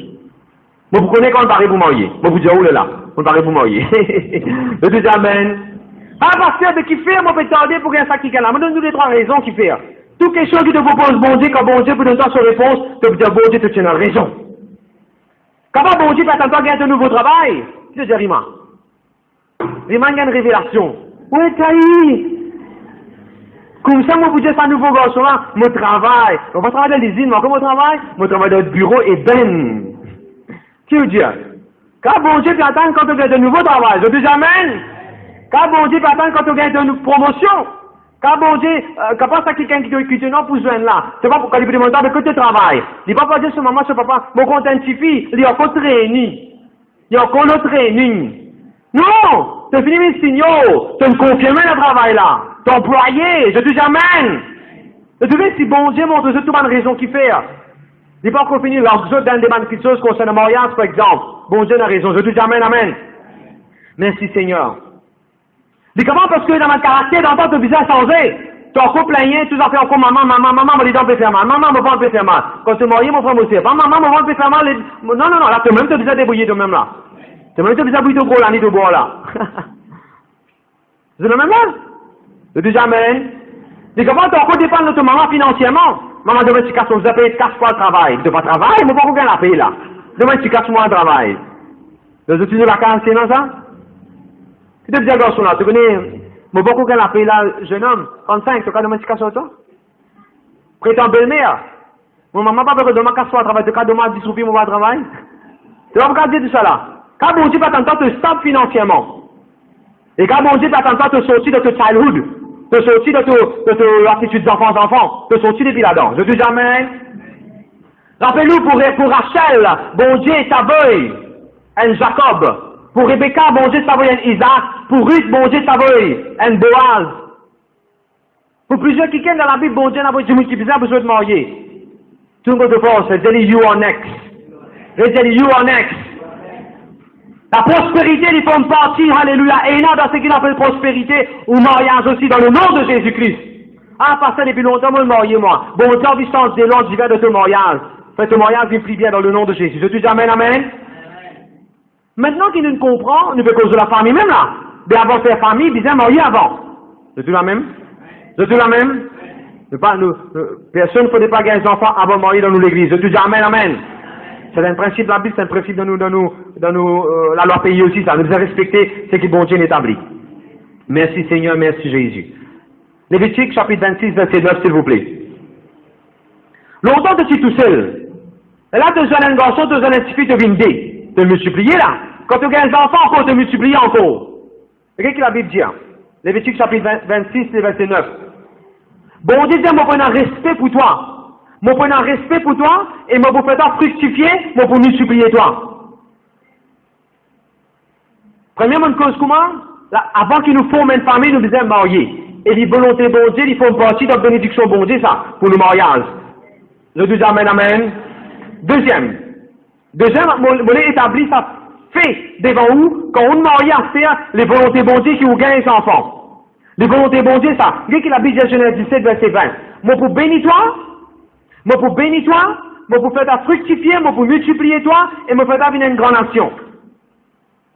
Moi, vous connaissez quand on paraît vous marier. Moi, vous dites, oh là là, on paraît vous marier. Je dis amen. Ah, pasteur, de qui fait, moi, peut tarder pour un sac qui est là. Moi, donne-nous les 3 raisons qui fait. Toute question qui te propose bon Dieu, quand bon Dieu peut donner sa réponse, tu peux dire, bon Dieu, tu tiens la raison. Quand bon Dieu peut attendre qu'il y ait un nouveau travail, tu te dis, Rima. Rima, il y a une révélation. Oui, Taï. Comme ça, moi, vous dites, ça nouveau garçon là, mon travail. On va travailler dans l'usine, mais comment on travaille? Mon travail dans le bureau est ben. Qui veut dire? Quand bon Dieu peut attendre quand on gagne un nouveau travail, je dis jamais. Quand bon Dieu peut attendre quand on gagne une promotion. Quand bon Dieu, quand passe à quelqu'un qui te non pour joindre là, c'est pas pour qu'il lui demande de côté travail. Il ne va pas dire ce maman, ce papa, mon compte suffit, il y a encore training. Il y a encore le training. Non! Tu finis mes signaux, tu me confirmes le travail là. Tu es employé, je te jamais. Tu sais si bon Dieu montre toute bonne raison qu'il fait. Il n'est pas encore fini l'argent dans des bonnes choses concernant le mariage, par exemple. Bon Dieu a raison, je te dis amen, amen. Merci Seigneur. Dis comment parce que dans mon caractère, dans ton visage changé. Tu as encore plein, tu as fait encore maman, les dents peuvent faire mal, maman, mon ventre peut faire mal. Quand tu es marié, mon frère aussi, maman, mon ventre peut faire mal. Non, là, tu même te déjà débrouillé de même là. Tu même te déjà bouillé de gros là, ni de bois là. C'est le même là? Je dis amen. Dis comment tu as encore dépendre de ta maman financièrement. Maman, demain tu casses, vous avez 4 fois le travail. Tu ne pas travailler, mais pas bien la payer là. Demain tu casses moi le travail. Tu études la vacances, c'est non ça? Tu te dis à garçon là, tu connais, mais beaucoup qu'elle a payé là, jeune homme, 35, tu as demain tu casses toi? Prétends belle-mère. Mon maman pas besoin de demain casse-toi au travail, tu as demain 10 roupies pour le travail. Tu vas me dire tout ça là. Quand bon Dieu va t'entendre te stable financièrement. Et quand bon Dieu va t'entendre te sortir de ton childhood, te sortir de ton attitude d'enfant, te sortir depuis là-dedans. Je dis jamais. Rappelez-nous pour Rachel, bon Dieu t'aveuille, un Jacob. Pour Rebecca, bon Dieu t'aveuille, un Isaac. Pour Ruth, bon Dieu t'aveuille, un Boaz. Pour plusieurs qui viennent dans la Bible, bon Dieu t'aveuille, du multiplier, besoin de marier. Tout le monde de force, c'est dit you are next. C'est dit you are next. La prospérité, ils font partie, alléluia, et là, dans ce qu'il appelle prospérité, ou mariage aussi, dans le nom de Jésus-Christ. Ah, pasteur, depuis longtemps, moi, marié, moi. Bon, Dieu, en distance des langues, j'y vais de ton mariage. Fais ton mariage, il plie bien dans le nom de Jésus. Je te dis amen, amen. Maintenant qu'il nous comprend, nous peut cause de la famille même là. Mais avant de faire famille, bien marié avant. Je te dis la même. Je te dis la même. Personne ne peut pas gagner des enfants avant de marier dans l'église. Je te dis amen, amen. C'est un principe de la Bible, c'est un principe dans la loi pays aussi, ça nous devons respecter ce que bon Dieu établi. Merci Seigneur, merci Jésus. Lévitique chapitre 26, verset 9, s'il vous plaît. Longtemps tu es tout seul. Et là, tu as un garçon, tu as un petit fille, tu as une idée. Tu as multiplié là. Quand tu as un enfant encore, tu as multiplié encore. Regardez ce que la Bible dit. Lévitique chapitre 26, verset 9. Bon Dieu dit, moi, prends un respect pour toi. Moi, prends un respect pour toi, et moi, pour faire fructifier, moi, pour multiplier toi. Premièrement, cause comment? Là, avant qu'il nous forme une famille, nous disons marier. Et les volontés bon Dieu, ils font partie de la bénédiction bon Dieu, ça, pour le mariage. Je dis amen, amen. Deuxième, mon établi, ça fait devant vous, quand on marie à faire les volontés bon Dieu qui vous gagnent les enfants. Les volontés bon Dieu, ça. Regardez qu'il a dit Genèse 17, verset 20. Moi, pour bénir toi, moi pour bénir toi, moi pour faire ta fructifier, moi pour multiplier toi, et moi pour faire ta venir une grande nation.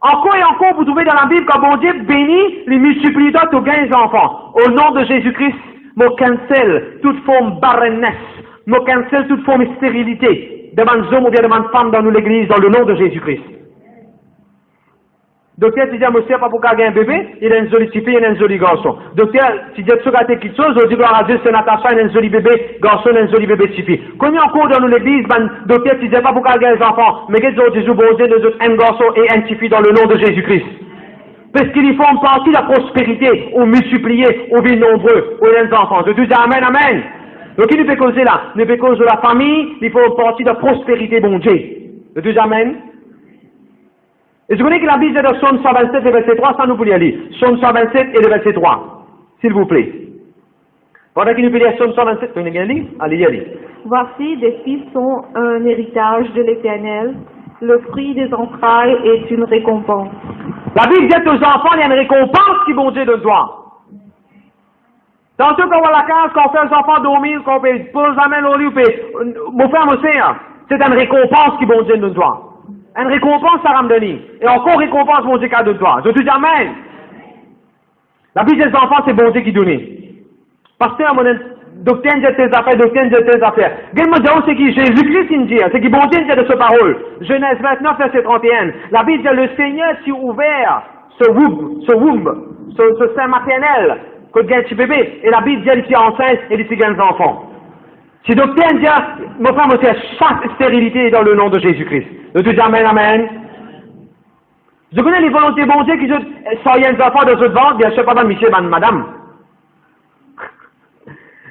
Encore et encore, vous trouvez dans la Bible, quand bon Dieu bénit, les multiplie toi, tu gagnes les enfants. Au nom de Jésus-Christ, moi cancel toute forme barrennesse, moi cancel toute forme de stérilité, demande homme ou bien demande femme dans l'église, dans le nom de Jésus-Christ. Docteur, tu dis à monsieur, pas pour qu'il y ait un bébé, il a une jolie petite fille, il a un joli garçon. Docteur, tu dis à tu gâter quelque chose, je dis gloire à Dieu, c'est Natacha, il a un joli bébé, garçon, il a un joli bébé petite fille. Quand il y a encore dans l'église, docteur, tu dis pas pour qu'il y ait des enfants, mais qu'est-ce que Jésus, bon Dieu, nous autres, un garçon et un petite fille dans le nom de Jésus-Christ. Parce qu'ils font partie de la prospérité, ou multiplier, ou vivre nombreux, ou les enfants. Je dis amen, amen. Donc, il nous fait causer là, nous fait cause de la famille, ils font partie de la prospérité, bon Dieu. Je dis amen. Et je connais que la Bible est dans Psaume 127 et verset 3, ça nous pouvons lire. Psaume 127 et le verset 3. S'il vous plaît. Pendant qu'il nous peut lire Psaume 127, vous bien lire? Allez, allez. Voici, des fils sont un héritage de l'Éternel. Le fruit des entrailles est une récompense. La Bible dit aux enfants, il y a une récompense qui bon Dieu de toi. Tantôt qu'on va à la case, qu'on fait les enfants dormir, qu'on peut poser la main au lit, mon frère, mon seigneur, c'est une récompense qui bon Dieu nous doit. Une récompense, ça va me donner. Et encore récompense, mon Dieu, qu'à de toi. Je te dis amen. La vie des enfants, c'est bon Dieu qui donne. Pasteur, mon doctrine de tes affaires, doctrine de tes affaires. Regarde-moi dire, c'est qui Jésus-Christ qui me dit, c'est qui bon Dieu dit de ce parole. Genèse 29, verset 31. La Bible dit, le Seigneur s'est ouvert ce womb, ce sein maternel, que gagne petit bébé. Et la Bible dit, il est enceinte et il gagne des enfants. Si doctrine dit, mon frère, monsieur, chaque stérilité dans le nom de Jésus-Christ. Je te dis amen, amen. Je connais les volontés bon Dieu qui sortent des enfants de ce ventre, bien sûr, pas dans monsieur, madame.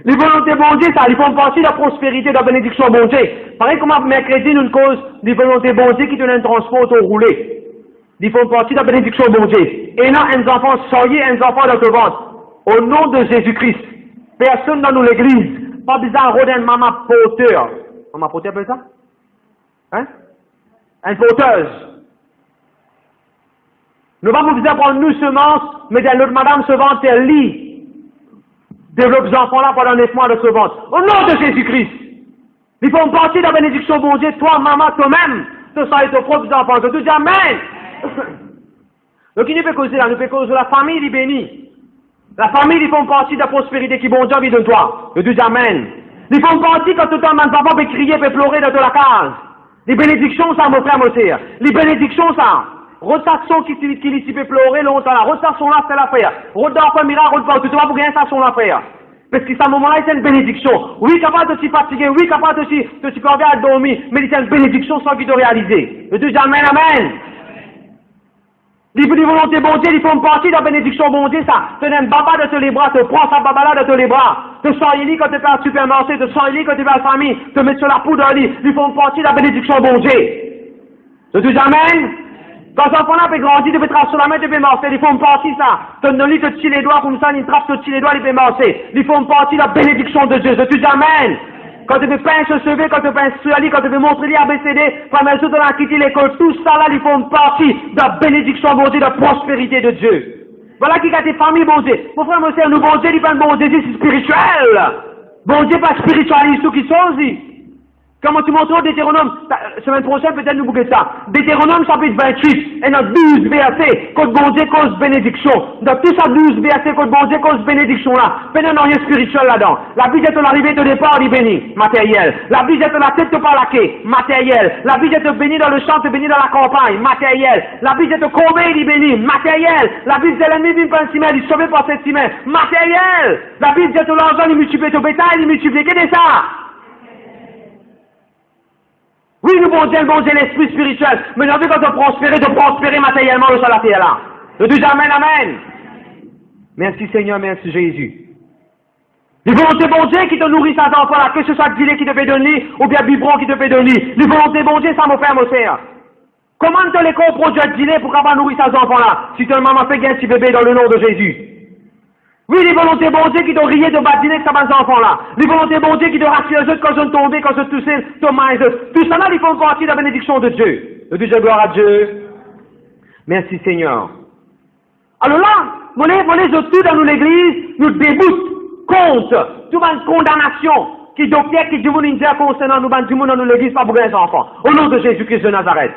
Les volontés bon Dieu, ça, ils font partie de la prospérité, de la bénédiction bon Dieu. Pareil comme mercredi, nous cause des volontés bon Dieu qui donnent un transport au roulé. Ils font partie de la bénédiction bon Dieu. Et là, un enfant soyez un enfant dans ce ventre. Au nom de Jésus-Christ. Personne dans nous l'église. Pas besoin de rodin maman porteur. Maman porteur appelle ça? Hein? Une porteuse. Nous pas besoin de prendre nous semences, mais l'autre madame se vante, elle lit. Développe ces enfants-là pendant 9 mois de ce ventre. Au nom de Jésus-Christ. Ils font partie de la bénédiction bon Dieu. Toi, maman, toi-même, tu seras tes propres enfants. Je te dis amen. Donc, il ne peut causer là, nous peut causer la famille, il bénit. La famille, ils font partie de la prospérité qui bon Dieu vit de toi. Je te dis amen. Ils font partie quand tout le temps, mes enfants peuvent crier, peuvent pleurer dans la case. Les bénédictions, ça, mon frère, mon sœur. Les bénédictions, ça. Rotation qui peut pleurer longtemps là. Rotation là, c'est l'affaire. Rodor comme miracle, rodor, tu vois pour rien, ça, c'est l'affaire. Parce que ce moment-là, c'est une bénédiction. Oui, capable de s'y fatiguer, oui, capable de s'y perder à dormir, mais c'est une bénédiction sans qu'il te réaliser. Je te dis amen, amen. Les volontés bon Dieu, ils font partie de la bénédiction bon Dieu, ça. Tu n'aimes baba de te les bras, te prends sa baba là de te les bras. Te sors lit quand tu es à supermarché, te sors lit quand tu es à la famille, te mets sur la poudre au lit. Ils font partie de la bénédiction bon Dieu. Je te dis amen. Quand l'enfant là peut grandir, tu peux tracer sur la main, tu peux marcher. Ils font partie ça. Tu ne lis que tu les doigts comme ça, ils trappent, tu les doigts, ils peuvent marcher. Ils font partie de la bénédiction de Dieu. Je te dis amen. Quand tu veux pince se sauver, quand tu veux pince sur la lit, quand tu veux montrer les ABCD, quand tu veux quitter l'école, tout ça là, ils font partie de la bénédiction bon Dieu, de la prospérité de Dieu. Voilà qui a tes familles bon Dieu. Mon frère, mon sœur, nous bon Dieu, il fait un bon Dieu, c'est spirituel. Bon Dieu, pas spiritualiste, tout qui sont aussi. Comment tu montres au Deutéronome, semaine prochaine, peut-être nous bouquez ça. Deutéronome, chapitre 28, et dans 12 versets, quand bon Dieu cause bénédiction. Dans tout ça 12 versets, quand bon Dieu cause bénédiction là. Pénètre dans rien spirituel là-dedans. La vie est de l'arrivée de départ, il bénit, matériel. La vie est de la tête, par la quai, matériel. La vie est de bénir dans le champ, de bénir dans la campagne, matériel. La vie est de combler, il bénit, matériel. La vie est l'ennemi d'une pensée, il sauvé par cette semaine, matériel. La vie est de l'argent, il multiplie, ton bétail, il multiplie. Qu'est-ce que c'est ça? Oui, nous bon Dieu, l'esprit spirituel. Mais nous avons quand de prospérer matériellement sur la terre là. Je dis amen, amen. Merci Seigneur, merci Jésus. Les volontés bon Dieu qui te nourrissent à enfants là, que ce soit gilet qui te fait donner, ou bien biberon qui te fait donner. Les volontés bon Dieu, ça mon frère, mon sœur. Comment te les produire de gilet pour qu'on nourrir ces enfants là, si ton maman fait gagner un petit bébé dans le nom de Jésus? Oui, les volontés bon Dieu qui t'ont rié de badiner avec ces enfants-là. Les volontés bon Dieu qui t'ont rassuré eux quand ils sont tombés, quand ils sont toussés, tout ça là, ils font partie de la bénédiction de Dieu. Je dis gloire à Dieu. Merci Seigneur. Alors là, mon les autres dans l'église, nous déboutent contre toute une condamnation qui docteur qui du monde indien concernant nous, du monde dans l'église, pas pour les enfants. Au nom de Jésus-Christ de Nazareth.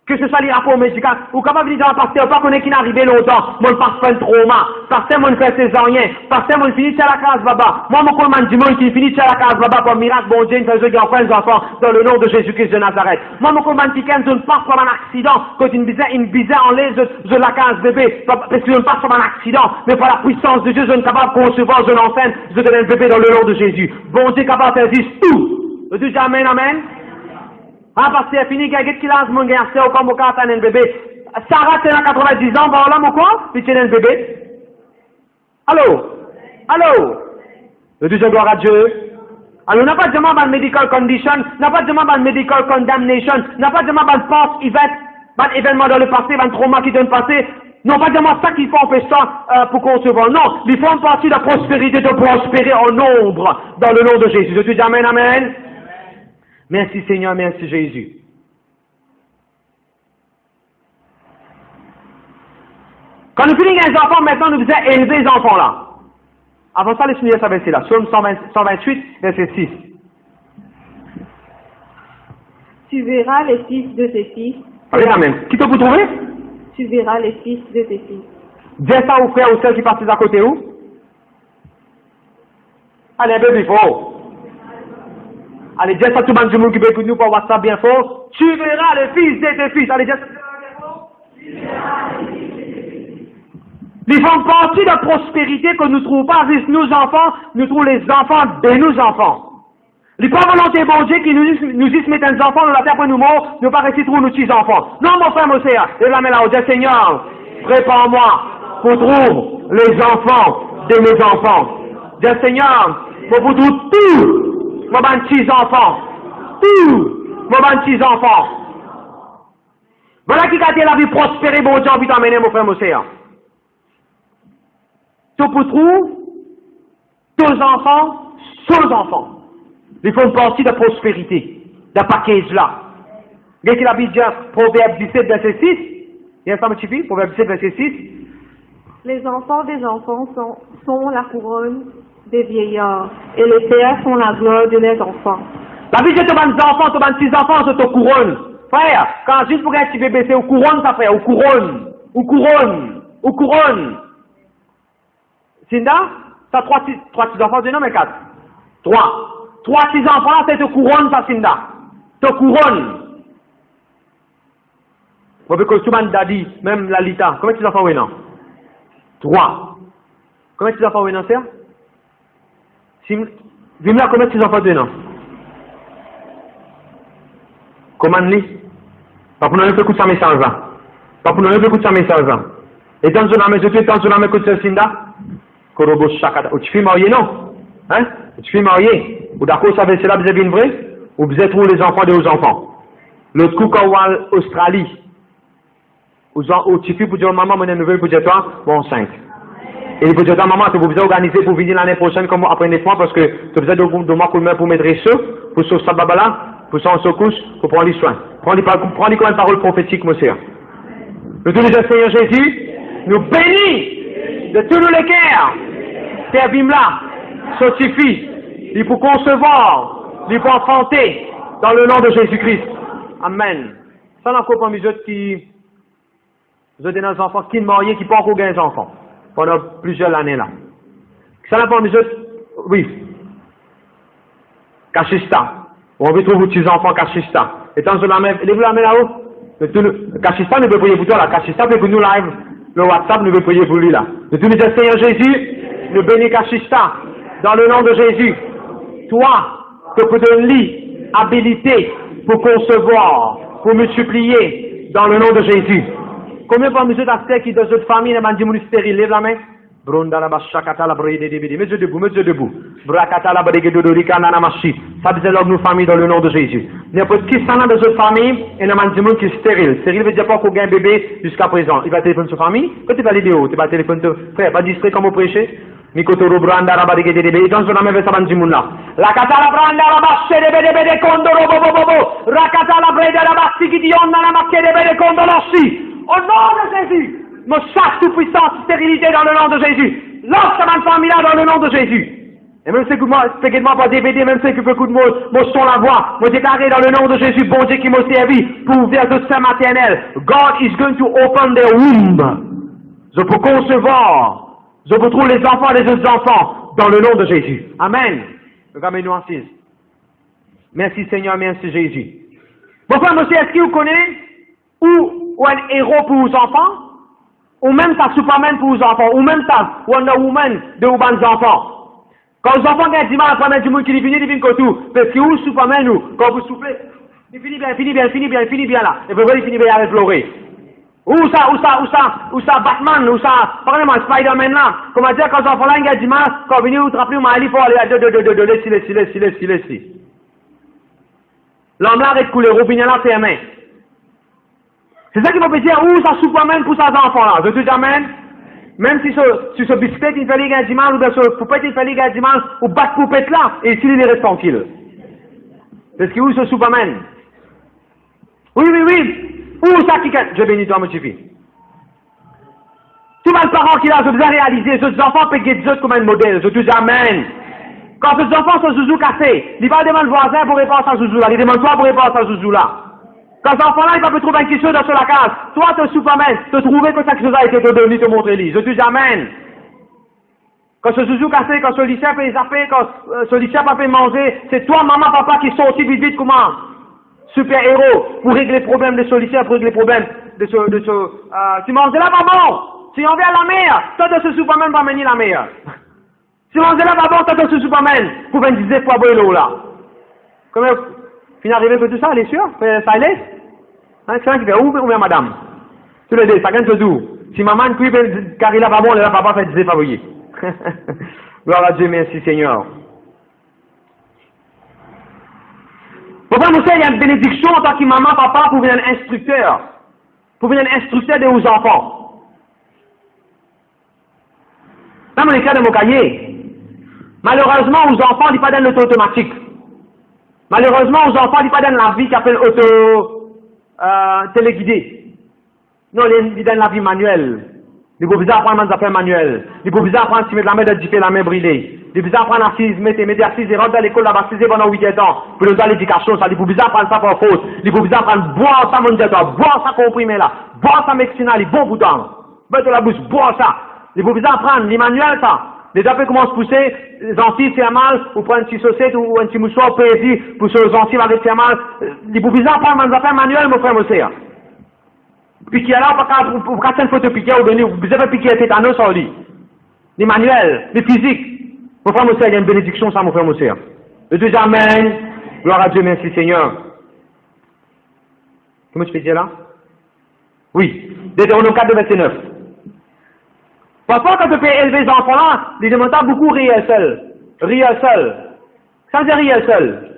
Que ce soit les rapports médicaux, ou capable de dire, pasteur, pas qu'on est qui n'est arrivé longtemps, moi, je passe pas un trauma, pasteur, moi, je fais césarien, pasteur, moi, je finis sur la case, baba. Moi, mon commande du monde qui finit sur la case, baba, pour miracle, bon Dieu, il fait ceux qui enfants, les enfants, dans le nom de Jésus-Christ de Nazareth. Moi, mon commande qui je ne passe pas un accident, quand une bizarre en l'aise de la case bébé, parce que je ne passe pas un accident, mais par la puissance de Dieu, je ne suis capable de concevoir, je l'enseigne, je donne un bébé dans le nom de Jésus. Bon Dieu, capable de faire tout. Je dis amen, amen. Ah, parce que c'est fini, quelqu'un qui lance mon garçon, comme au cas un bébé. Sarah, tu as 90 ans, voilà mon quoi, puis tu as un bébé. Allô? Allô? Je dis gloire à Dieu. Alors, on n'a pas de demande de medical condition, on n'a pas de demande de medical condemnation, on n'a pas de demande de past event, événement dans le passé, un trauma qui donne passé. Non, pas de demande ça qu'il faut empêcher ça pour concevoir. Non, ils font partie de la prospérité, de prospérer en nombre, dans le nom de Jésus. Je dis amen, amen. Merci Seigneur, merci Jésus. Quand nous finissons les enfants, maintenant nous faisons élever les enfants là. Avant ça, laissez-nous lire ça verset là. Psaume 128, verset 6. Tu verras les fils de tes fils. Allez, amen. Qui te vous trouver? Tu verras les fils de tes fils. Dis ça aux frères ou celles qui partent à côté où? Allez, un peu plus fort. Allez, dis ça à tout le monde qui peut écouter nous par WhatsApp bien fort. Tu verras les fils de tes fils. Allez, dis ça bien fort. Ils font partie de la prospérité que nous ne trouvons pas avec nos enfants, nous trouvons les enfants de nos enfants. Les pas volonté bon Dieu qui nous disent mettre des enfants dans la terre pour nous morts, nous pas rester trouver nos petits enfants. Non, mon frère, mon sœur, et la main là, Dieu Seigneur, prépare-moi pour trouver les enfants de mes enfants. Dieu Seigneur, pour vous trouver tous mes petits enfants. Tous mes petits enfants. Voilà qui a la vie prospérer, bon Dieu, envie d'emmener, mon frère, mon sœur. Tout pour trouver, deux enfants, sous enfants. Ils font partie de la prospérité, de package là. Regardez la Bible dit, Proverbe 17, verset 6. Il y a ça, monsieur fils, Proverbe 17, verset 6. Les enfants des enfants sont la couronne des vieillards, et les pères sont la gloire de leurs enfants. La Bible dit, tu as des enfants, tu as des petits-enfants, c'est ta couronne. Frère, quand juste pour un petit bébé, c'est au couronne, ça frère, au couronne. Au couronne. Au couronne. Cinda, tu as trois petits-enfants, non, mais 4. 3. 3 petits-enfants, là, c'est te couronne, ça, Cinda. Te couronne. Moi, parce que tout le monde a dit, même la Lita, combien de petits-enfants, oui, non? 3. Combien de petits-enfants, oui, non, c'est? Dis-moi, combien de petits-enfants, oui, non? Comment on dit? Pas pour nous écouter ça message là. Pas pour nous écouter ça message là. Et dans une maison, tu es dans une maison de Cinda? Korobo Shakata. Ou tu fais marier, non? Hein? Tu fais marier. Ou d'accord, ça c'est là, vous avez une vraie? Ou vous êtes où les enfants de vos enfants? L'autre coup, quand on va en Australie, ou tu fais pour dire maman, mon nouvelle pour dire toi, bon, 5. Et il faut dire maman, tu vous organiser pour venir l'année prochaine comme après 9 mois parce que tu faisais de moi pour mettre ça, pour sauver ça, babala, pour s'en secousse, pour prendre les soins. Prends les comme une parole prophétique, monsieur. Le tout le Seigneur Jésus, nous bénit de tous les cœurs. Servim là, sanctifie, il faut concevoir, il faut enfanter, dans le nom de Jésus-Christ. Amen. Ça n'a encore pas mis autres qui, vous avez des enfants qui mariés, qui pas encore gagné des enfants, pendant plusieurs années là. Ça n'a pas mis autres, oui. Cachista. On veut trouver vos petits enfants Cachista. Et tant que la main, lève la main là-haut. Cachista ne veut prier pour toi là. Cachista veut que nous live, le WhatsApp ne veut prier pour lui là. De tous les Seigneur Jésus, nous bénis Cachista. Dans le nom de Jésus. Toi, que peut donner habilité pour concevoir, pour multiplier, dans le nom de Jésus. Combien de monsieur d'Aster qui dans cette famille n'a pas dit stérile, lève la main. Brunda la bashakata la bride de bidi. Mettez debout. Brakata la bride de dorika nana machi. Ça disait l'homme nos familles dans le nom de Jésus. N'importe qui s'en a dans cette famille, et n'a pas dit qui est stérile. Stérile veut dire pas qu'on gagne un bébé jusqu'à présent. Il va téléphoner sur famille. Quand tu vas aller vidéo, tu vas téléphoner ton frère, pas distrait comme au prêcher. Mikotoro branda la bride de bidi. Dans son âme, ça va dire là. La kata la branda la basse de bidi condoro bobo. Rakata la bride la basse qui dit on n'a pas de bidi condolossi. Au nom de Jésus. Me chasse toute puissance, stérilité dans le nom de Jésus. Lance ta famille là dans le nom de Jésus. Et même si que moi, moi pas DVD, même si que peu de moi son la voix, moi déclaré dans le nom de Jésus, bon Dieu qui m'a servi pour ouvrir de sein maternel. God is going to open their womb. Je peux concevoir, je peux trouver les enfants des autres enfants dans le nom de Jésus. Amen. Regardez-nous assise. Merci Seigneur, merci Jésus. Mon frère, monsieur, est-ce que vous connaissez ou un héros pour vos enfants? Ou même ta Superman pour les enfants, ou même ta Wonder Woman de vos enfants. Quand les enfants gagnent du mal, après du monde qui finit, ils viennent comme tout. Parce que vous, Superman, ou quand vous soufflez, il finit bien là. Et puis il finit bien avec pleurer. Ou ça, Batman, ou ça, vraiment Spider-Man là. Comment dire, quand les enfants là gagnent du mal, quand vous venez vous trapper, il faut aller à laisser. L'homme là arrête de couler, robinet là, c'est main. C'est ça qui m'a fait dire, où ça Superman pour ses enfants là. Je te dis amen. Même si ce bicyclette il fait les gars dimanche, ou bien ce poupette il fait les gars dimanche, ou battre poupette là, et s'il est resté tranquille. Parce que où ce Superman? Oui. Où ça qui je bénis toi, mon petit. Tout le parent qui a, je vous ai réalisé, ces enfants peuvent être comme un modèle. Je te dis amen. Quand ces enfants sont zouzou cassés, il va demander le voisin pour répondre à ce zouzou là, il demande toi pour répondre à ce zouzou là. Quand cet enfant là, il va peut trouver quelque chose dans la case, toi te Superman, te trouver que quelque chose a été te donné, te montrer lui. Je te dis amen. Quand ce zouzou cassé, quand ce lycée a fait zapper, quand ce lycée a pas fait manger, c'est toi, maman, papa qui sorti vite vite comment? Super héros pour régler les problèmes de ce lycée, pour régler les problèmes de ce, tu manges là, maman! Si on vient à la mer, toi de ce Superman va mener la mer. Si on vient là, maman, toi de ce Superman, pour venir dire quoi l'eau là. Comment, fin arrivé que tout ça, elle est sûre? Ça allait? Hein, c'est ça qui fait, où bien madame? Tu le dis, ça gagne tout. Si maman cuit, car il a pas bon, là, papa fait dire, pas voyez. Gloire à Dieu, merci Seigneur. Pourquoi nous il y a une bénédiction en tant que maman, papa, pour venir un instructeur? Pour venir un instructeur de vos enfants. Dans mon cas de mon cahier, malheureusement, aux enfants, ils ne pas dans l'auto automatique. Malheureusement, aux enfants, ils ne pas dans la vie qui appelle téléguidée. Non, ils dans la vie manuelle. Il faut bien apprendre des affaires manuelles. Il faut bien apprendre à mettre la main de la main brûlée. Il faut bien apprendre à mettre assise et rentrer dans l'école là-bas, pendant 8 ans. Pour nous donner l'éducation, ça. Il faut bien apprendre ça par faute. Il faut bien apprendre à boire ça, mon Dieu, boire ça comprimé là. Boire ça médecine, il bon bouton. Mettre la bouche, boire ça. Il faut bien apprendre, les manuels ça. Les affaires commencent à pousser, les gencives c'est mal, ou prendre une petite saucette ou un petit mouchoir précis pour sur les gencives avec c'est mal. Il faut bien apprendre des affaires manuelles, mon frère, mon frère. Piquer là, pour qu'à cette photo piquer ou donner, vous avez piqué tétanos sur lui. Les manuels, les physiques. Mon frère, mon frère, il y a une bénédiction, ça, mon frère, mon frère. Le Dieu, amen. Gloire à Dieu, merci Seigneur. Comment tu peux dire là? Oui. Deutéronome 4, verset 9. Parfois, quand tu peux élever les enfants là, ils demandent beaucoup rire seul. Rire seul. Ça veut dire rire seul.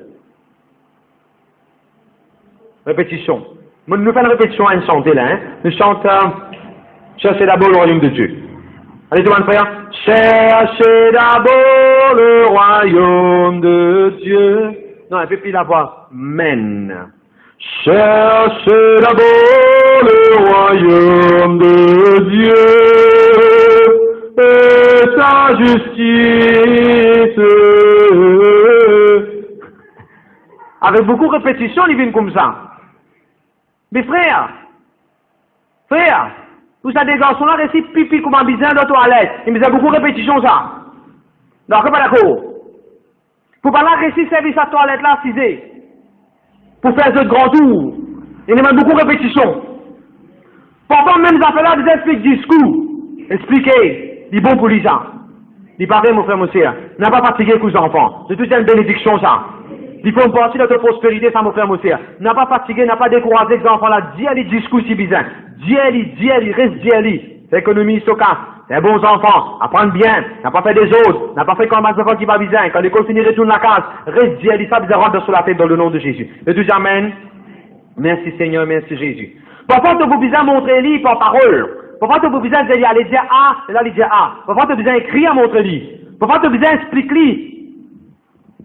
Répétition. Nous faisons une répétition à une chantée là. Hein? Nous chantons cherchez d'abord le royaume de Dieu. Allez, demande frère. Cherchez d'abord le royaume de Dieu. Non, un peu plus la voix. Men. Cherchez d'abord le royaume de Dieu et sa justice. Avec beaucoup de répétitions, ils viennent comme ça. Mais frère, vous savez, des garçons là, récit pipi comme un bizarre dans la toilette. Ils me faisaient beaucoup de répétitions, ça. Donc, pas d'accord. Pour pas là, récit service à la toilette là, 6 heures. Pour faire ce grand tour. Il y a beaucoup de répétitions. Pourtant, même les affaires là, ils expliquent discours. Expliquez. Il est bon pour les gens. Il paraît, mon frère, mon frère. N'a pas fatigué que les enfants. C'est toute une bénédiction, ça. Il faut une partie de notre prospérité, ça, mon frère, mon frère. N'a pas fatigué, n'a pas découragé les enfants là. Dis les discours si bizarres. Dis reste dis. L'économie, stockage. C'est bons enfants. Apprendre bien. N'a pas fait des autres. N'a pas fait comme un enfant qui va bizarre. Quand l'école finit, retourne la case. Reste dis ça, bizarre, rentre sur la tête dans le nom de Jésus. Et tout, amen. Merci Seigneur, merci Jésus. Parfois, tu as besoin de montrer lui par parole. Parfois, tu as besoin d'aller dire A, et là, il dit A. Parfois, tu as besoin d'écrire à montrer lui. Parfois, tu as besoin d'expliquer lui.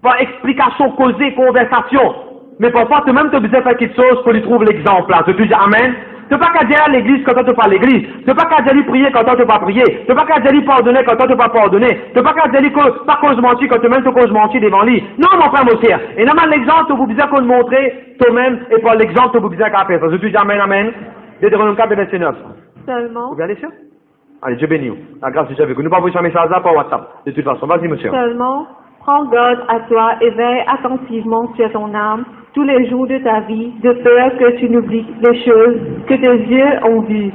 Par explication, causée, conversation. Mais parfois, tu as même besoin de faire quelque chose pour lui trouver l'exemple. Tu dis amen. Tu n'as pas qu'à dire à l'église quand tu pas à l'église. Tu n'as pas qu'à dire lui prier quand tu pas prier. Tu n'as pas qu'à dire lui pardonner quand tu pas pardonner. Tu n'as pas qu'à dire lui pas cause mentir quand tu même cause mentir devant lui. Non, mon frère, mon frère. Et normalement, l'exemple, tu vous besoin qu'on montrer toi-même et par l'exemple, tu vous besoin qu'à faire. Je dis amen, amen. Deutéronome 4, verset 9. Seulement. Vous bien aller sûr? Allez, Dieu bénit vous. La grâce de Dieu avec vous. Nous pas vous faire un message là par WhatsApp. De toute façon, vas-y, monsieur. Seulement, prends garde à toi et veille attentivement sur ton âme tous les jours de ta vie, de peur que tu n'oublies les choses que tes yeux ont vues,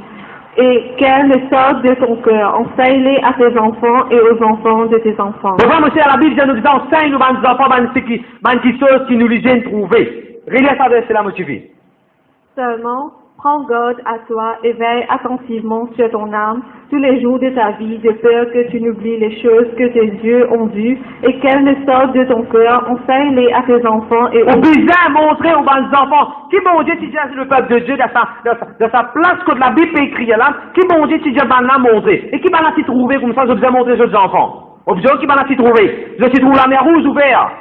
et qu'elles ne sortent de ton cœur. Enseigne-les à tes enfants et aux enfants de tes enfants. Bon, monsieur, la Bible nous dit, enseigne nous à nos enfants, des choses qui nous les viennent trouver. Relis ça, verset là, monsieur. Seulement, prends garde à toi et veille attentivement sur ton âme tous les jours de ta vie, de peur que tu n'oublies les choses que tes yeux ont vues et qu'elles ne sortent de ton cœur. Enseigne-les à tes enfants et aux besoin montrer aux enfants qui bon Dieu, si Dieu le peuple de Dieu dans sa place que la Bible peut écrire là, qui bon Dieu, si Dieu va la montrer et qui va la s'y trouver comme ça, je besoin montrer aux enfants. Au besoin qui va la s'y trouver. Je s'y trouve la mer rouge ouverte.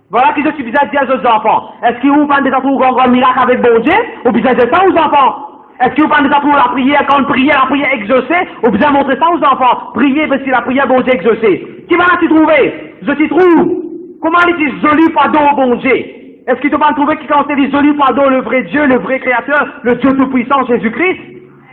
Voilà qui je suis besoin de dire aux enfants. Est-ce qu'ils vous parlent des enfants grand miracle avec bon Dieu ou besoin de ça aux enfants? Est-ce que vous parlez de ça pour la prière, quand on prie, la prière exaucée, ou besoin de montrer ça aux enfants? Prier parce que la prière, bon Dieu exaucée. Qui va là s'y trouver? Je t'y trouve. Comment il dit joli pardon au bon Dieu? Est-ce qu'il ne pas trouver qu'il quand dit joli pardon le vrai Dieu, le vrai Créateur, le Dieu Tout-Puissant, Jésus-Christ?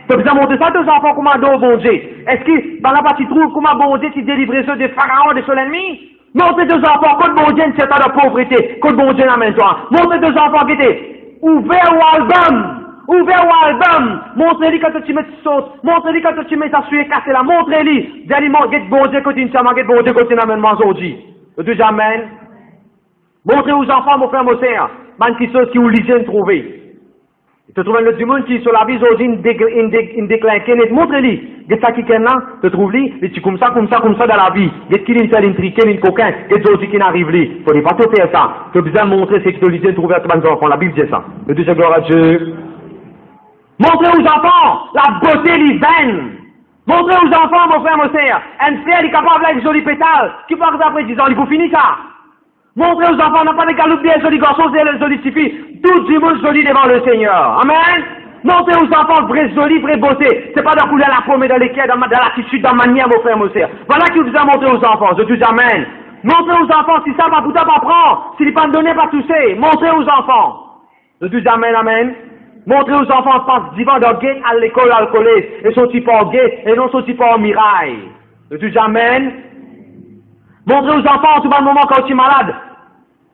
Tu as besoin de montrer ça à tes enfants comment don au bon Dieu. Est-ce que dans la partie trouve comment bon Dieu tu délivres ceux des pharaons, de son ennemi? Montrez tes enfants, quand bon Dieu ne sait pas de pauvreté, quand bon Dieu n'amène toi. Montrez tes enfants qui étaient ouverts au album. Ouvert au album, montrez-lui quand tu mets sauce, montrez-lui quand tu mets ta suie cassée là, montrez-lui, dis-lui, bon Dieu continue, bon Dieu continue à m'amener aujourd'hui. Le Dieu j'amène. Montrez aux enfants, mon frère, mon sœur, man qui sont qui ou lisent trouver. Tu trouves le du monde qui sur la vie aujourd'hui, une déclinquée, montrez-lui, qu'est-ce qui est là, tu trouves-lui, et tu comme ça dans la vie, qu'est-ce qu'il est une triquée, une coquin, qu'est-ce aujourd'hui qui n'arrive lui, faut pas te faire ça, tu as besoin de montrer ce que tu lisent trouver à tes enfants, la Bible dit ça. Le Dieu gloire à Dieu. Montrez aux enfants la beauté divine. Montrez aux enfants, mon frère, mon sœur, un frère est capable avec joli pétale, qui par exemple après 10 ans, il faut finir ça. Montrez aux enfants, n'a pas de galoupe bien joli garçon, c'est joli fille, tout du monde joli devant le Seigneur. Amen. Montrez aux enfants vraie jolie, vraie beauté. C'est pas de couler la pomme dans l'équerre, dans l'attitude, dans la manière, mon frère, mon sœur. Voilà ce que vous avez montré aux enfants. Je dis amen. Montrez aux enfants, si ça va pour pas prendre, s'il n'est pas donné, pas toucher. Montrez aux enfants. Je dis amen, amen. Montrez aux enfants passe divan de gate à l'école à le collège et sorti par gate et non sorti par mirail. Je dis amen. Montrez aux enfants en tout moment quand tu es malade.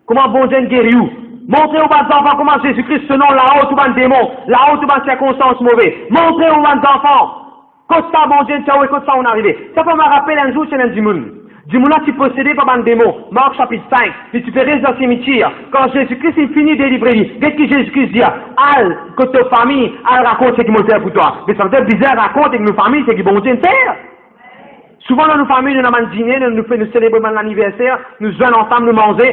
Comment bon Dieu guérit vous. Montrez aux enfants comment Jésus-Christ se nom là-haut tout le démon, là-haut tout le circonstances mauvaises. Montrez aux enfants. Quand ça bon Dieu ça quand ça on arrivé. Ça peut me rappeler un jour c'est un démon. Du moment tu possédé par un démon, Marc chapitre 5, si tu fais rester dans le cimetière, quand Jésus-Christ il finit de délivrer, qu'est-ce que Jésus-Christ dit? Al, que ta famille, al raconte ce qui m'a fait pour toi. Mais ça veut dire bizarre, raconte avec nos familles, c'est qui bon Dieu faire. Souvent dans nos familles, nous avons un dîner, nous célébrons l'anniversaire, nous jouons ensemble, nous manger,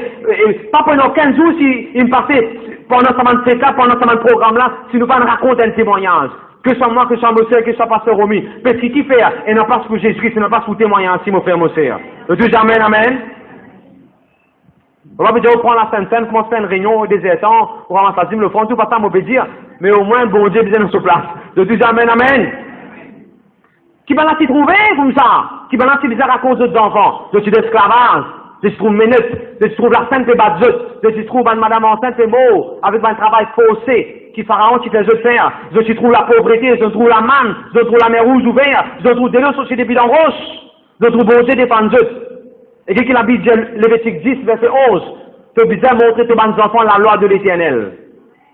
et pas pendant 15 jours, si il me passait, pendant ce cas, pendant ce programme-là, si nous raconter un témoignage. Que ce soit moi, que ce soit mon sœur, que ce soit pasteur Romy. Parce qu'il fait, et non pas pour Jésus-Christ, et non pas pour témoigner ainsi, mon frère, mon sœur. Le Dieu, amen, amen. On va dire, on prend la Sainte-Seine, commence à faire une réunion au désertant, on va m'en le front, tout pas ça, m'obédir, mais au moins, bon Dieu, besoin de se place. Le Dieu, amen, amen. Qui va là s'y trouver, comme ça? Qui va là s'y bizarre à cause d'autres enfants? Je suis d'esclavage. Je trouve minute, je trouve la sainte et badjut, je trouve une madame enceinte et mot, avec un travail faussé, qui pharaon qui fait je faire, je trouve la pauvreté, je trouve la manne, je trouve la mer rouge ouverte, je trouve des lots sur des bidons roches, je trouve bon Dieu des panjut. Et qu'est-ce qu'il a dit, Lévitique 10, verset 11, tu as besoin de montrer tes enfants la loi de l'Éternel.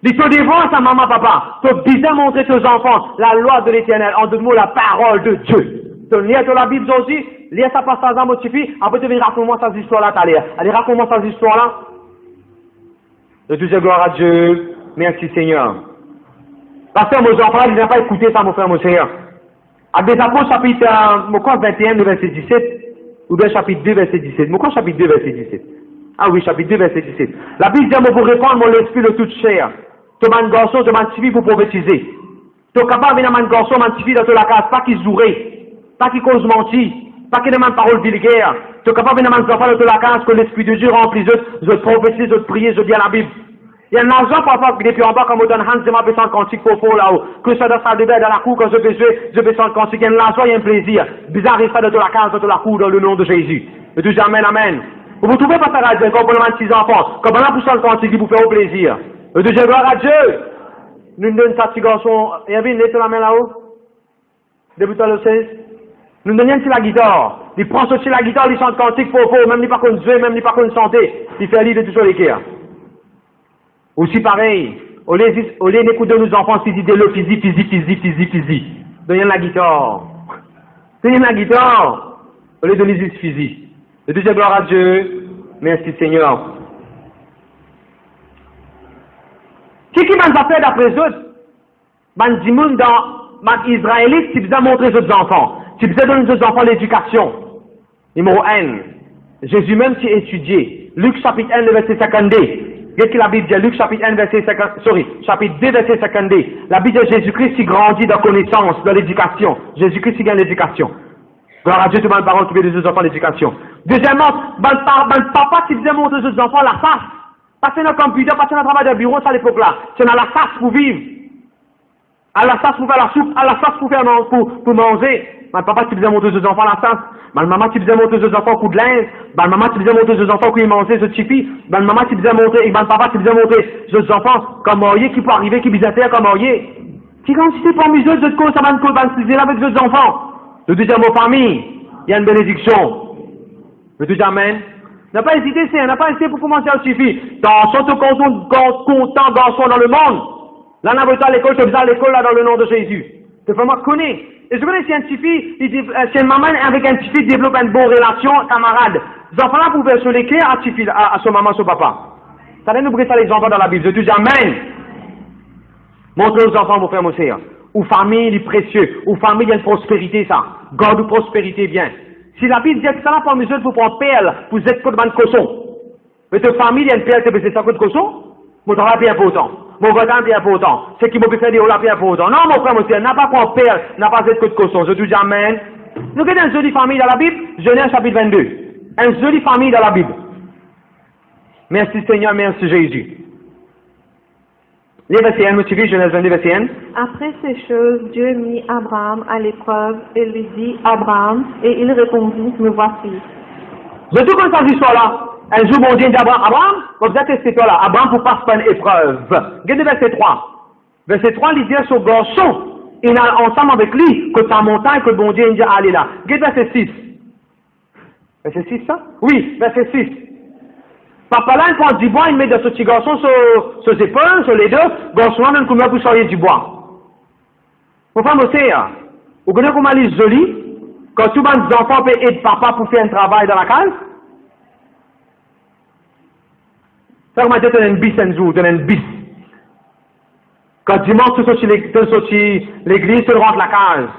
Il te devant sa maman, papa, tu as besoin de montrer tes enfants la loi de l'Éternel, en deux mots, la parole de Dieu. Tu lis la Bible aussi, lis ça passage à motifi, après tu viens raconter-moi ces histoires-là, allez, raconte-moi ces histoires-là. Je te dis gloire à Dieu, merci Seigneur. Pasteur, mes enfants, ils n'ont pas écouté ça, mon frère, mon Seigneur. À des apôtres, chapitre 21, verset 17, ou bien chapitre 2, verset 17. Mon chapitre 2, verset 17. Ah oui, chapitre 2, verset 17. La Bible dit, pour répandre mon esprit de toute chair. Tu as un garçon, tu as un petit pour prophétiser. Tu es capable de mettre un garçon, un petit dans la case, pas qu'il jouerait. Pas qui cause mentir, pas qui demande parole vulgaire. Tu es capable de demander aux enfants de la case que l'Esprit de Dieu remplit, je prophétise, je prie, je dis à la Bible. Il y a un argent parfois qui depuis en bas, comme on donne Hans, je m'appelle sans cantique faux là-haut. Que ça dans la salle de bain, dans la cour, quand je vais jouer, je vais sans cantique. Il y a un argent, il y a un plaisir. Bizarre, il ça de la case, de la cour, dans le nom de Jésus. Et tu dis amen, amen. Vous ne trouvez pas ça à Dieu, comme on demande 6 enfants, comme on a pour ça le cantique, vous faire au plaisir. Et tu dis gloire à Dieu. Nous donnons ça, petit garçon. Il y avait une lettre la main là-haut. Débutant le 16. Nous donnons la guitare. Il prend aussi la guitare, il chante cantique faux, même il pas qu'on jouer, même il pas qu'on chanter. Il fait lire de tout sur l'équerre. Aussi pareil, au lieu d'écouter nos enfants, c'est dit le physique. Donnez la guitare. Donnez la guitare. Au lieu de lire physique. Le deuxième gloire à Dieu. Merci Seigneur. Qui m'a fait d'après eux? Man dit moun dans man Israélite, qui vous a montré aux enfants. Tu faisais donner aux enfants l'éducation. Numéro 1. Jésus même s'est étudié. Luc chapitre 1, verset 52. Qu'est-ce que la Bible dit? Luc chapitre 1, verset 50, chapitre 2, verset 52. La Bible dit Jésus-Christ s'y grandit dans la connaissance, dans l'éducation. Jésus-Christ s'y gagne l'éducation. Gloire à Dieu, tout le monde parole qui veut des enfants l'éducation. Deuxièmement, papa qui faisait montrer aux enfants la face. Passer dans le computer, passer dans le travail de bureau, ça à l'époque-là. C'est dans la face pour vivre. À la face pour faire la soupe, à la face pour manger. le papa qui faisait monter ses enfants à la salle, le maman qui faisait monter ses enfants au coup de linge, le maman qui faisait monter ses enfants quand ils mangeaient ce chipi, le maman qui faisait monter, le papa qui faisait monter ses enfants comme marié, qui peut arriver, qui visait comme marié. Si quand c'est pas misère, de cause, ça va nous là avec ses enfants. Le deuxième mot famille, il y a une bénédiction. Le deuxième amen. N'a pas hésité, n'a pas hésité pour commencer à suffire. Dans son content garçon dans le monde. Là, on a à l'école, tu faisais à l'école là dans le nom de Jésus. Tu fais moi connaître. Et je connais si un petit fille, si une maman avec un petit fille développe une bonne relation, camarade. Les enfants là pouvaient se l'écrire à son maman, son papa. Ça vient nous briser les enfants dans la Bible. Je dis amen. Montrez aux enfants, mon frère, mon sœur. Ou famille, il est précieux. Ou famille, il y a une prospérité, ça. Garde ou prospérité, bien. Si la Bible dit que ça n'a pas mesure pour prendre perle, pour être comme un cochon. Mais ta famille, il y a une perle, c'est ça, de cochon. Mon travail est bien important. Mon voisin est bien important. C'est qui m'a fait des rôles bien important. Non, mon frère, mon sœur, n'a pas prendre perle, n'a pas être de cochon. Je dis amen. Nous avons une jolie famille dans la Bible. Genèse chapitre 22. Une jolie famille dans la Bible. Merci Seigneur, merci Jésus. Les versets 1, motivé, Genèse 22, verset 1. Après ces choses, Dieu mit Abraham à l'épreuve et lui dit, Abraham, et il répondit, me voici. Je tout comme ça, l'histoire là. Un jour, mon Dieu dit Abraham, vous êtes testé là. Abraham pour passer par une épreuve. Regardez verset 3. Verset 3, il dit à son garçon, il a ensemble avec lui, que sa montagne, que le bon Dieu dit, allez là. Regardez verset 6. Verset 6, ça? Oui, verset 6. Papa là, il prend du bois, il met de ce petit garçon sur ses épaules, sur les deux, garçon là, il combien pour sortir du bois. Mon frère, vous connaissez comment il est joli, quand tous les enfants peuvent aider papa pour faire un travail dans la case? Ça, comment dire, tu as une bis un jour, tu as une bis. Quand dimanche, tu sortis l'église, tu rentres la case.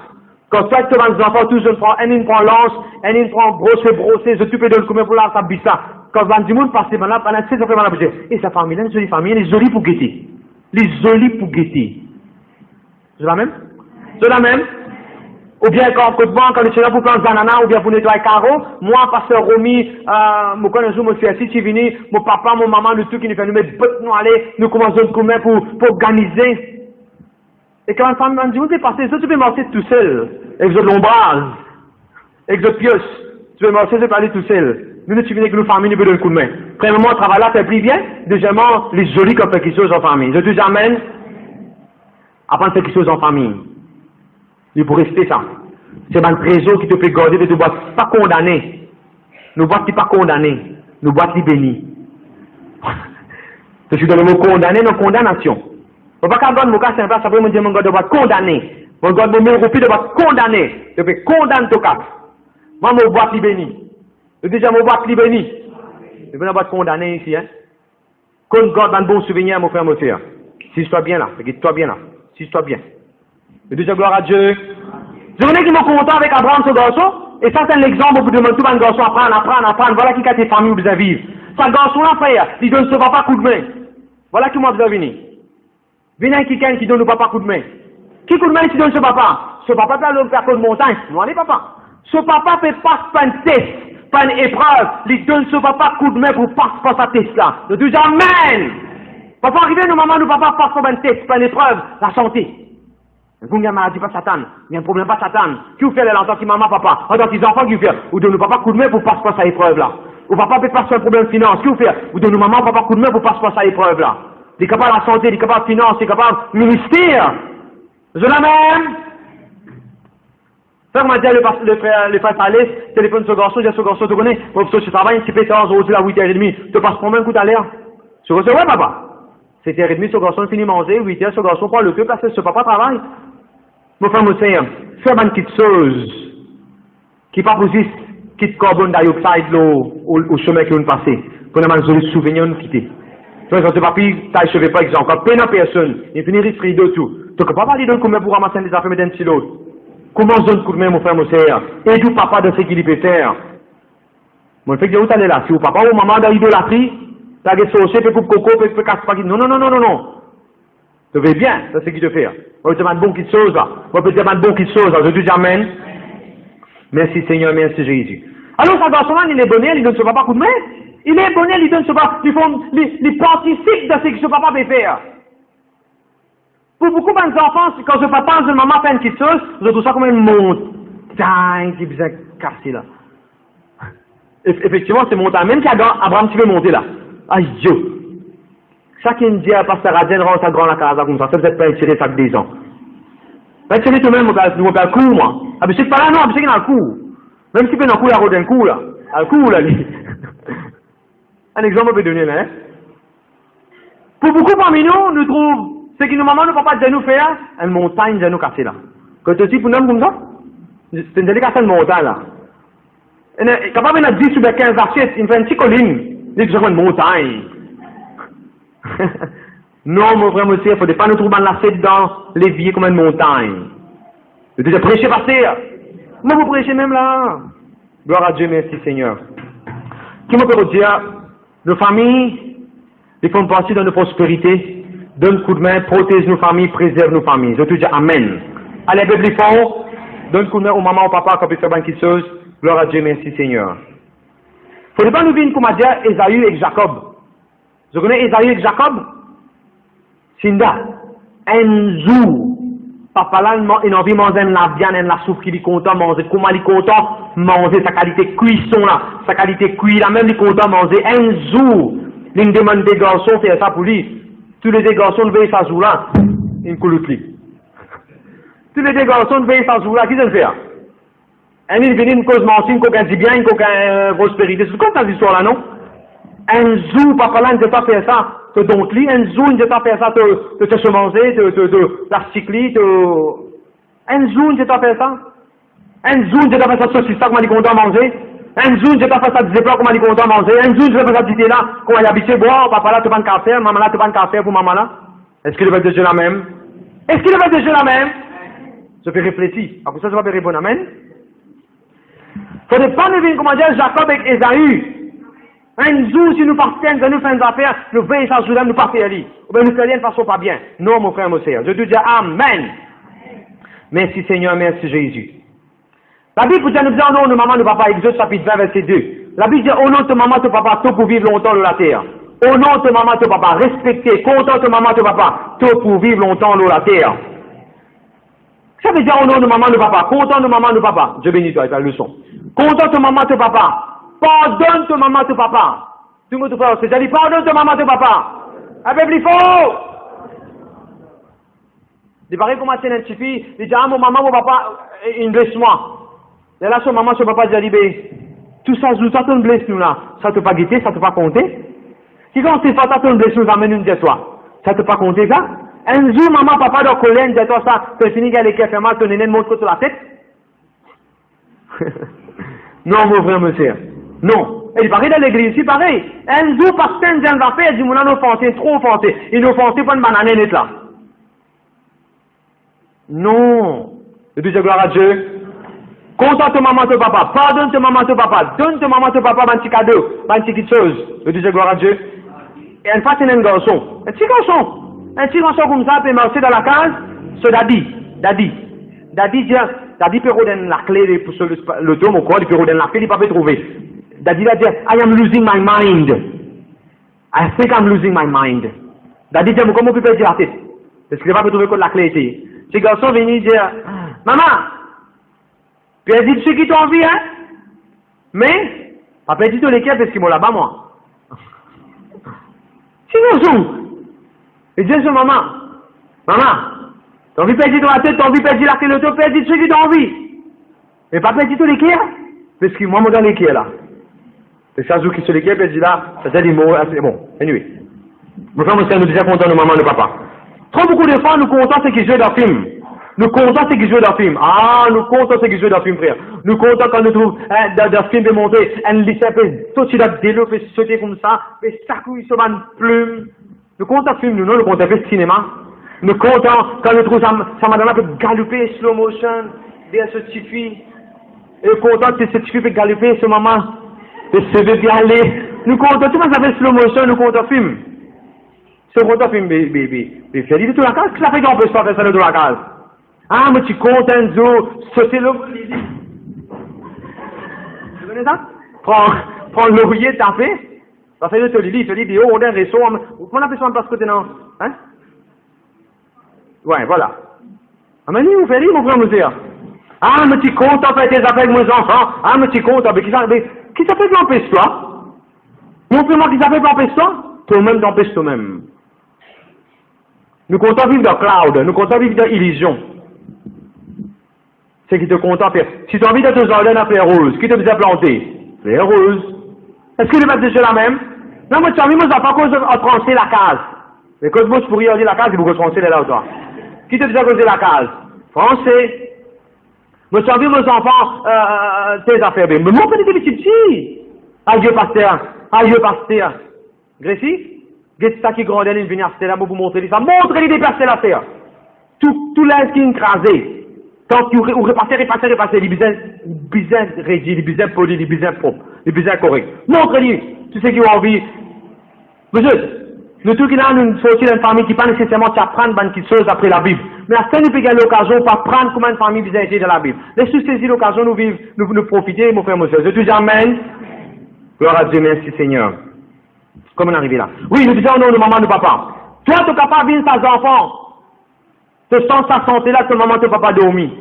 Quand toi, tu vas les enfants, tous, un prend lance, un prend brosser, je t'occupes de le combien pour la bis ça. Quand van du monde passe pendant 6 ans, pendant et sa famille, là, une jolie famille, elle est jolie pour guetter. Elle est jolie pour guetter. C'est la même? C'est la même? Ou bien quand on est là pour prendre banana, ou bien pour nettoyer carreau, moi, pasteur Romy, moi, quand un jour, je suis assis, je suis venu, mon papa, mon maman, le tout qui nous fait nous mettre bottes, nous aller, nous commençons à pour organiser. Et quand la femme m'a dit, vous êtes passé, ça, tu peux marcher tout seul, avec de l'ombrage, avec de pioche, tu peux marcher, tu peux aller tout seul. Nous, tu viens avec nos familles, nous peut donner un coup de main. Premièrement, on travaille là, fait plus bien. Deuxièmement, les jolis qu'on fait quelque chose en famille. Je dis amen. Après, on fait quelque chose en famille. Il faut rester ça. C'est un trésor qui te fait garder, mais tu ne dois pas condamner. Nous ne pas condamner. Nous ne dois pas bénir. Je suis dans le mot condamner, non condamnation. On ne va pas garder mon cas, c'est un peu, ça veut dire mon gars doit condamner. Mon gars doit condamner. Je vais condamner ton cas. Moi, je dois pas bénir. Le deuxième mot, boîte béni. Je vais pas te condamner ici, hein. Qu'on garde un bon souvenir, mon frère, mon frère. Si toi bien là, toi bien là. Si toi bien. Le deuxième, gloire à Dieu. Je connais qui m'ont content avec Abraham, ce garçon. Et ça, c'est un exemple pour demander tout un garçon apprendre. Voilà qui a tes familles où vous vivre. Ce garçon-là, frère, il donne ce papa coup de main. Voilà qui m'a besoin de venir. Venez un quelqu'un qui donne le papa coup de main. Qui coup de main qui donne ce papa? Ce papa peut aller faire de montagne. Non, allez, papa. Ce papa peut passer par un test. Pas une épreuve, il donne ce papa coup de main pour passer par sa test là. Je dis amen. Papa arriver, nos mamans, nos papas passent par un test, pas une épreuve, la santé. Vous n'avez maladie, pas Satan. Il y a un problème, pas Satan. Qui vous fait en tant que maman, papa? En tant que enfants, qui vous fait? Vous donnez nos papas coup de main pour passer par sa épreuve là. Ou papa peut passer un problème de finance. Qui vous fait? Vous donnez nos mamans, papa coup de main pour passer par sa épreuve là. Il est capable de la santé, il est capable de finance, il est capable de ministère. Je l'aime. Ça, m'a dit le frère Palais, téléphone ce garçon, j'ai ce garçon, tu connais, professeur, tu travailles, tu fais 14 aujourd'hui à 8h30, tu passes combien de coups à l'air? Je dis, ouais, papa. 7h30, ce garçon finit manger, 8h, ce garçon prend le queue parce que ce papa travaille. Mon frère, mon seigneur, fais une petite chose qui pas positif, quitte carbone dioxide au chemin que nous passons, pour nous avoir des souvenirs nous quitter. Tu vois, quand tu papier, tu cheveux par exemple, quand peine à personne, il finit risque de tout. Tu ne peux pas aller dans le combien pour ramasser des affaires, mais d'un petit l'autre. Comment je coup de main, mon frère, mon sœur? Aide-vous papa de ce qu'il peut faire. Mon frère, où t'allais là? Si vous papa ou maman dans l'idolâtrie, t'as des saucés, peut couper coco, peut casser pas. Non. Tu veux bien, c'est ce qu'il te fait. On peut te demander bon qui chose là. On peut te demander bon qui chose là. Je dis amen. Merci Seigneur, merci Jésus. Alors, ça garçon là, il est bonnet, il donne ce papa coup de main. Il est bonnet, il donne ce papa. Il participe de ce que ce papa peut faire. Pour beaucoup d'enfants, quand ce papa et maman font quelque chose, ils ont tout ça comme une montre. montagne qui vient casser là. Effectivement, c'est montagne. Même si Abraham tu veux monter là. Aïe Dieu. Chacun dit à Pasteur Adjen, rentre à grand la casa comme ça. Ça peut-être pas étirer chaque 10 ans. Va tirer toi-même, mon père le coup, moi. Ah, mais c'est pas là, non, mais c'est qu'il a le coup. Même si tu peux dans le coup, la route d'un coup, là. Le coup, là, lui. Un exemple, on peut donner, là, hein. Pour beaucoup parmi nous, nous trouvons, ce que nos mamans, nos papas, de nous faire, une montagne de nous casser, là. Quand tu dis pour nous comme ça, c'est une délicatesse de montagne, là. Capable de 10 ou 15 assiettes, il fait une petite colline. Il dit, une montagne. Non, mon frère, monsieur, il ne faut pas nous trouver enlacés dans l'évier comme une montagne. Vous devez prêcher par terre. Mais vous prêchez même là. Gloire à Dieu, merci Seigneur. Qui me peut dire, nos familles, ils font partie de nos prospérités. Donne coup de main, protège nos familles, préserve nos familles. Je te dis Amen. Allez, bébé fort. Donne coup de main aux mamans, au papa, quand ils font banque chose. Gloire à Dieu, merci Seigneur. Il ne faut pas nous venir comme à dire Esaü et Jacob. Je connais Esaü et Jacob. Sinda, un jour, papa là, il a envie de manger la viande, la soupe qu'il est content de manger. Comment il est content de manger, sa qualité cuisson là, sa qualité cuit là, même il est content de manger. Un jour, il demande des garçons faire ça pour lui. Tous les garçons veillent ça jour là, il coule le tous les garçons veillent ça jour là, qui se fait? Un il vient une cause mentir, qu'aucun dit bien, qu'aucun prospérité. C'est comme cette histoire là, non? Un jour, papa là, il ne peut pas faire ça. Donc, un jour, il ne peut pas faire ça, te se manger, l'article, un jour, il ne peut pas faire ça. Un jour, il ne peut pas faire ça, saucisse, comme il est content à manger. Un jour, il ne peut pas faire ça, des plats, comme il est content à manger. Un jour, il ne peut pas faire ça, du thé là, comme il est habitué, boire, papa là, tu prends un café, maman là, tu prends un café pour maman là. Est-ce qu'il va être de Dieu la même? Est-ce qu'il va être de Dieu la même? Je fais réfléchir. Après ça, je vais répondre, amen. Il ne faut pas nous venir, comment dire, Jacob et Esaü. Un jour, si nous partons, nous faisons des affaires, nous veillons ça jour-là, nous partons à lui. Ou bien nous faisons de façon pas bien. Non, mon frère, mon sœur. Je te dis Amen. Merci Seigneur, merci Jésus. La Bible nous dit au nom de maman, de papa, Exode chapitre 20, verset 2. La Bible dit au nom de maman, de papa, tout pour vivre longtemps sur la terre. Au nom de maman, de papa, respectez, content de maman, de papa, tout pour vivre longtemps sur la terre. Ça veut dire au nom de maman, de papa, content de maman, de papa. Dieu bénit toi, c'est la leçon. Content de maman, de papa. Pardonne ton maman, ton papa. Tout le monde te parle, c'est-à-dire pardonne ton maman, ton papa. Avec les faux. Il paraît comme un petit fille, il dit, ah, mon maman, mon papa, il me blesse moi. Et là, son maman, son papa, il dit, tout ça, ça te blesse nous là. Ça te pas guetter, ça te pas compter. Si quand c'est pas ça te blesse nous amène une de toi. Ça te pas compter ça? Un jour, maman, papa, dans colère, dit toi ça, tu finis qu'elle est fait mal, ton néné montre sur la tête. Non, mon frère, monsieur. Non. Et il paraît dans l'église, c'est pareil. Un jour, parce qu'un jeune va faire, il dit, mon an offensé, trop offensé. Il est offensé pour une banane net là. Non. Je dis gloire à Dieu. Contente maman, ton papa. Pardonne ton maman, ton papa. Donne ton maman, ton papa, un petit cadeau, un petit chose. Je dis gloire à Dieu. Et elle passe un garçon. Un petit garçon. Un petit garçon comme ça peut marcher dans la case. C'est Daddy. Daddy peut redonner la clé pour le dôme au corps, il peut redonner la clé, il ne peut pas trouver. Daddy va dire, I am losing my mind. I think I'm losing my mind. Daddy dit, comment on peut perdre la tête? Parce qu'il ne va pas trouver que la clé était. Ce garçon vient dire, maman, tu as dit ceux qui t'ont envie, hein? Mais, papa dit tous les cas parce qu'ils m'ont là-bas, moi. C'est garçon. Il dit, maman, t'as envie de perdre dans la tête, t'as envie de perdre la clé, t'as perdu ceux qui t'ont envie. Mais papa dit tous les cas, parce que moi, je dans les cas là. Et ça joue qui se l'équipe et dit là, ça dit des mots, c'est bon. Anyway. Mon frère, nous déjà contents de maman, de papa. Trop beaucoup de fois, nous comptons ce qui jouent dans le film. Nous comptons ce qui jouent dans le film. Ah, nous comptons ce qui jouent dans le film, frère. Nous comptons quand nous trouvons dans le film de monter, un lycée, tout il a développé, sauter comme ça, et ça couille sur une plume. Nous comptons le film, nous comptons le cinéma. Nous comptons quand nous trouvons sa madame peut galoper slow motion, derrière ce petit fille. Et nous comptons que ce petit fille peut galoper sur maman. Et se veut bien aller. Nous comptons, tout le monde s'appelle slow motion, nous comptons film. C'est comptons film, mais fais de toute la case, qu'est-ce que ça fait qu'on peut pas faire ça de la case? Ah, mais tu comptes un jour, sauter le. Tu connais ça? Prends l'oreiller, taper. Ça fait de Lily, il fait des hauts, on a un réseau. Comment on appelle ça en place côté non? Hein? Ouais, voilà. Ah, mais vous faites mon frère, monsieur. Ah, mais tu comptes en faire tes affaires avec mes enfants. Ah, mais tu comptes, mais qui ça fait t'empêcher toi? Montre-moi qui ça fait t'empêcher toi? Toi-même t'empêches toi-même. Nous comptons vivre dans cloud, nous comptons vivre dans illusion. C'est qui te compte faire. Si tu as envie de te jardin à fleurs roses, qui te faisait planter? Fleurs roses. Est-ce que le maître déjà la même? Non, mais tu as envie, moi, pas cause de trancher la case. Mais quand moi, je pourrais dire la case, il faut trancher là, toi. Qui te faisait causer la case? Français. Moi, tu as envie, mes enfants, tes affaires, mais mon petit. Adieu, pasteur. Adieu, pasteur. Grécy? Qu'est-ce ça qui grandit une venir là pour vous montrer ça? Montrez-les des personnes à faire. Tout l'air qui est écrasé. Quand tu repasser, les bizarres réduits, les bizarres polis, les bizarres propres, les bizarres corrects. Montrez-les. Tu sais qui ont envie. Monsieur, nous tous qui là, nous sommes une famille qui pas nécessairement t'apprendre beaucoup de choses après la Bible. Mais à ce nous avons l'occasion pour apprendre comment une famille bizarre est dans la Bible. Laissez-nous saisir l'occasion, nous vivre, nous profiter, mon frère, mon soeur. Je te dis amen. Gloire à Dieu, merci Seigneur. Comment on est arrivé là? Oui, nous disons au nom de maman, de papa. Toi, tu es capable de vivre tes enfants. Tu sens ta santé là, que maman, ton papa dormi.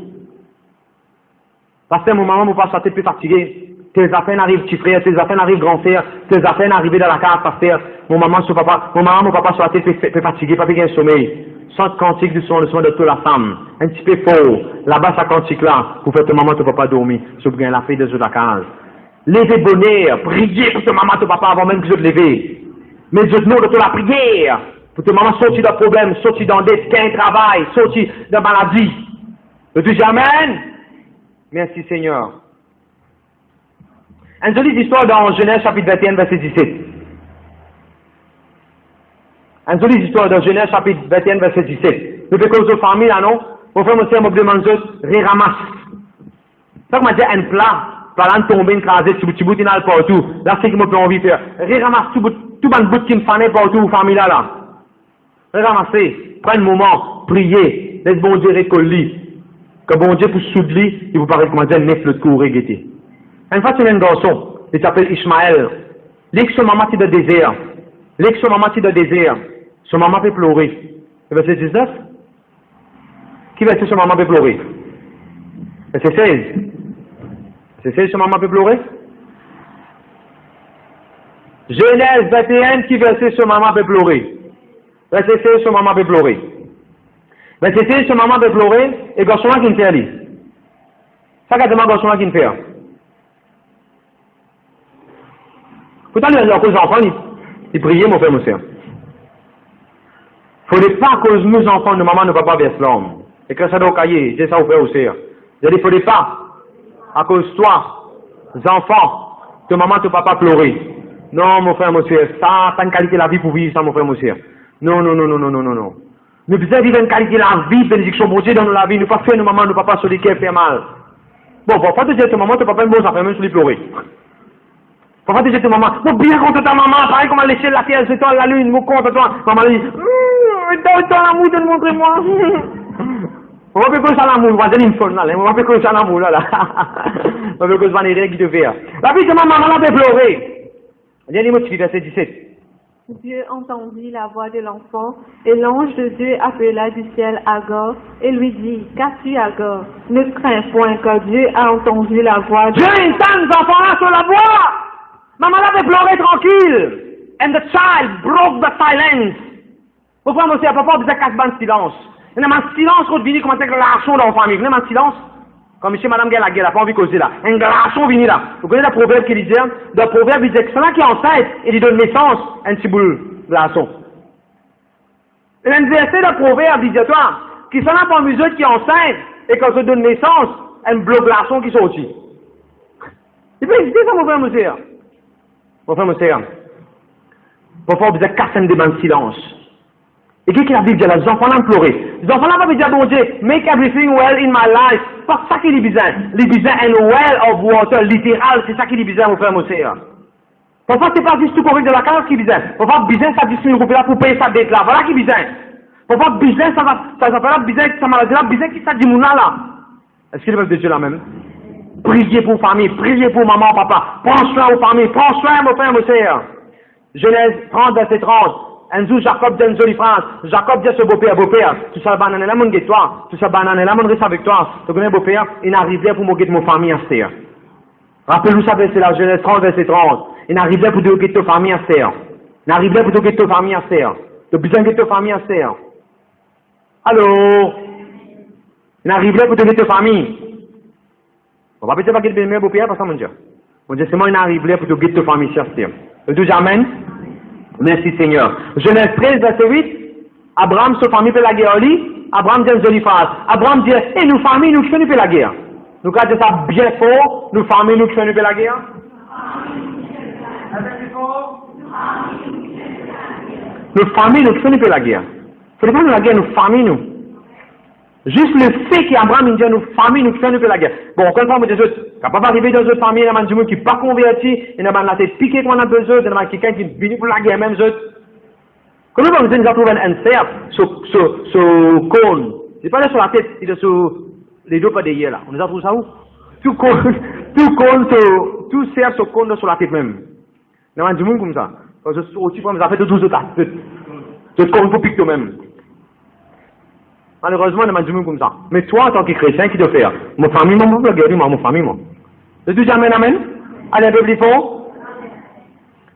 Parce que mon maman, mon papa, t'es plus fatigué. Tes affaires n'arrivent, petit frère, tes affaires n'arrivent, grand frère, tes affaires n'arrivent dans la case, pasteur. Mon maman, mon papa, soit peu fatigué, pas bien sommeil. Sans cantique du son, le son de toute la femme. Un petit peu fort. Là-bas, ça cantique là, pour faire ton maman, ton papa dormir. Je bien la fille de la case. Levez bonheur, priez pour ton maman, ton papa avant même que je te lève. Mais Dieu nous de toute la prière. Pour que maman sortir d'un problème, sortir dans des gains de travail, sortir de maladie. Je dis amen. Merci Seigneur. Une jolie histoire dans Genèse chapitre 21, verset 17. Une jolie histoire dans Genèse chapitre 21, verset 17. Nous faisons aux familles là, non? Mon frère, monsieur, m'a demandé de ramasse. Ça, m'a dit un plat, parlant de tomber, une crasée, tu bout, partout. Là, c'est ce que m'a envie de faire. Ramasse tout le bout qui me fanait partout aux familles là. Ramasser, prends un moment, prier, laisse bon Dieu récoller. Que bon Dieu pour souder, il vous paraît comment dire, neuf le cours et guetter. Une fois, tu as un garçon, il s'appelle Ishmaël. L'ex maman est de désert. L'ex maman est de désert. Son maman peut pleurer. Verset 19. Qui va dire son maman peut pleurer? Verset 16. Verset 16, son maman peut pleurer? Genèse 21, qui verset son maman peut pleurer? Verset 16, son maman peut pleurer. Verset 16, son maman peut pleurer, et garçon qui ne fait lui. Ça, c'est un garçon qui ne fait. Pourtant, il y a des enfants, ils priaient, mon frère, mon soeur. Il ne faudrait pas que nos enfants, nos mamans, ne vont pas vers l'homme. Et que ça doit cahier, c'est ça au frère, au soeur. Il ne faudrait pas, à cause de toi, les enfants, ton maman, ton papa pleurer. Non, mon frère, mon soeur, ça, pas une qualité de la vie pour vivre ça, mon frère, mon soeur. Non. Nous devons vivre une qualité de la vie, bénédiction, bon Dieu, dans la vie. Nous ne pas faire nos mamans, nos papas sur les cœurs faire mal. Bon, parfois, tu dis ton maman, ton papa, bon, ça fait même sur les pleurer. Parfois, tu dis ta maman, bon, bien contre ta maman, pareil comme à l'échelle, la terre, c'est toi, la lune, mon contre toi. Maman dit, donne l'amour, de montrer-moi. On va faire ça l'amour, on va dire une folle, là. On va faire ça l'amour, là. On va faire ça les règles de faire. La vie de ma maman, elle a pleurer. Dernier mot, verset 17. Dieu entendit la voix de l'enfant, et l'ange de Dieu appela du ciel Agar, et lui dit, qu'as-tu Agar? Ne crains point, car Dieu a entendu la voix de... Dieu entend les enfants là sur la voix! Maman avait pleuré tranquille. And the child broke the silence. Pourquoi monsieur a papa disait casse ban silence? Il y a un silence qui vient comme un glaçon dans la famille. Il y a un silence. Comme monsieur madame Guerre, elle n'a pas envie de causer là. Un glaçon vient là. Vous connaissez le proverbe qui disait? Le proverbe disait que celui qui est enceinte, il lui donne naissance à un petit boule glaçon. Et l'inverset de proverbe disait toi, qui s'en a pas mesure qui est enceinte, et quand ça donne naissance, un bloc glaçon qui sortit. Il peut exister ça, mon frère, monsieur. Mon frère, monsieur, parfois vous êtes cassé de silence. Et qu'est-ce que la Bible dit? Les enfants l'ont pleuré. Les enfants l'ont pas dit, bon Dieu, make everything well in my life. C'est ça qu'il est besoin. Il est besoin d'un well of water, littéral, c'est ça qu'il est besoin, mon frère, monsieur. Parfois, c'est pas juste tout correct de la case qui est besoin. Parfois, business, ça dit une groupe là pour payer sa dette là. Voilà qui est besoin. Parfois, business, ça s'appelle business, ça maladie là, business qui ça dit mouna là. Est-ce qu'il est de Dieu là même? Priez pour famille, priez pour maman, papa. Prends soin aux familles, prends soin, mon frère, mon soeur. Genèse 30, verset 30. Un jour, Jacob dit une jolie phrase. Jacob dit à ce beau-père, tu sais, banane là, mon guet-toi. Tu sais, banane là, mon reste avec toi. Tu connais beau-père, il n'arrivait pour m'occuper de mon famille à terre. Rappelez-vous ça, c'est la Genèse 30, verset 30. Il n'arrivait pour t'occuper de ta famille à terre. Il n'arrivait pour t'occuper de ta famille à terre. Tu as besoin de ta famille à terre. Allô? Il n'arrivait pour t'occuper de ta famille. On va peut-être pas qu'il y ait de beau-père, parce que mon Dieu. Mon Dieu, c'est moi, il n'arrivait pour t'occuper de ta famille à terre. Le 12 Amen. Merci Seigneur. Genèse 13, verset 8. Abraham, sa famille, fait la guerre. Abraham dit une jolie phrase. Abraham dit, et nous, famille, nous, qui faisons la guerre. Nous, quand ça bien fort, nous, famille, nous, qui faisons la guerre. Nous, famille, nous, qui faisons la guerre. Il ne faut pas nous la guerre, nous, famille, nous. Juste le fait qu'Abraham dit, nous, famille, nous, qui faisons la guerre. Bon, encore une fois, des autres, quand pas arriver dans une famille, il y a des gens qui ne sont pas convertis, il y a la tête piquée qu'on a besoin, il y a quelqu'un qui vient pour la guerre, même autres. Comment vous nous avons trouvé un cerf sur cône? Il n'est pas là sur la tête, il est sur les deux pas derrière là. On nous a trouvé ça où? Tout cerf sur cône sur la tête même. Il y a du monde comme ça. Au-dessus, vous avez fait de 12 autres. Tu te cône pour piquer toi-même. Malheureusement, il y a du monde comme ça. Mais toi, en tant que chrétien, qui doit faire? Mon famille, moi, mon famille, moi. Le Dieu, amen, amen. Allez, un peu plus fort.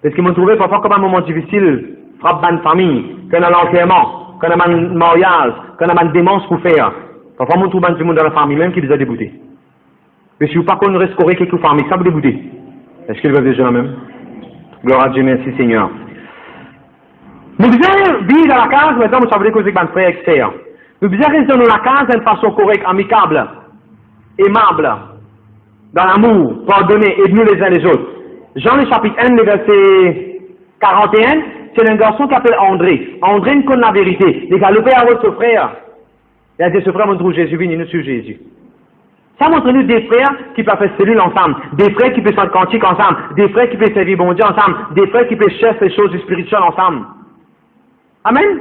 Parce qu'ils m'ont trouvé parfois comme un moment difficile, frappe une famille, qu'on a l'enterrement, qu'on a un mariage, qu'on a un démence pour faire. Parfois, on trouve un monde dans la famille même qui les a déboutés. Mais si vous pas qu'on restaurer quelques familles, ça vous débouter. Est-ce qu'ils veulent déjà même? Gloire à Dieu, merci Seigneur. Nous devons vivre dans la case, maintenant, vous savez que c'est un frère externe. Nous devons rester dans la case d'une façon correcte, amicable, aimable, dans l'amour, pardonner, aider-nous les uns les autres. Jean le chapitre 1, le verset 41, c'est un garçon qui s'appelle André. André ne connaît la vérité. Il a galopé avec son frère. Il a dit, ce frère montre Jésus, vient nous sur Jésus. Ça montre nous des frères qui peuvent faire cellule ensemble, des frères qui peuvent faire cantique ensemble, des frères qui peuvent servir bon Dieu ensemble, des frères qui peuvent chercher les choses spirituelles ensemble. Amen.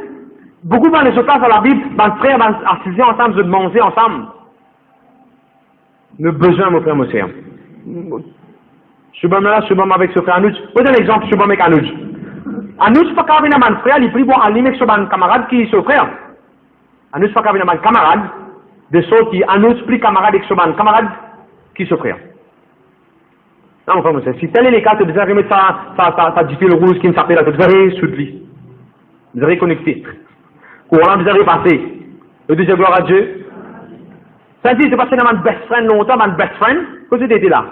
Beaucoup dans les choses dans la Bible, les frères vont assiser ensemble, de manger ensemble. Nous avons besoin, mon frère, mon sœur. Je suis bon là, je suis bon avec ce frère Anouch. Vous donne un exemple, je suis bon avec Anouch. Anouch, pas qu'à venir mon frère, il prie bon à lui avec son camarade qui est son frère. Anouch, pas qu'à venir mon camarade, de ceux qui Anouch prie camarade avec son camarade qui est son frère. Non, mon frère, mon sœur, si tel est le cas, tu devrais remettre ça du fil rouge qui me s'appelle là, tu devrais sous lui. Vous devrais connecter. Courant, vous devez passer. Le deuxième gloire à Dieu. Ça dit, c'est passé dans mon best friend longtemps, mon best friend, quand tu étais là.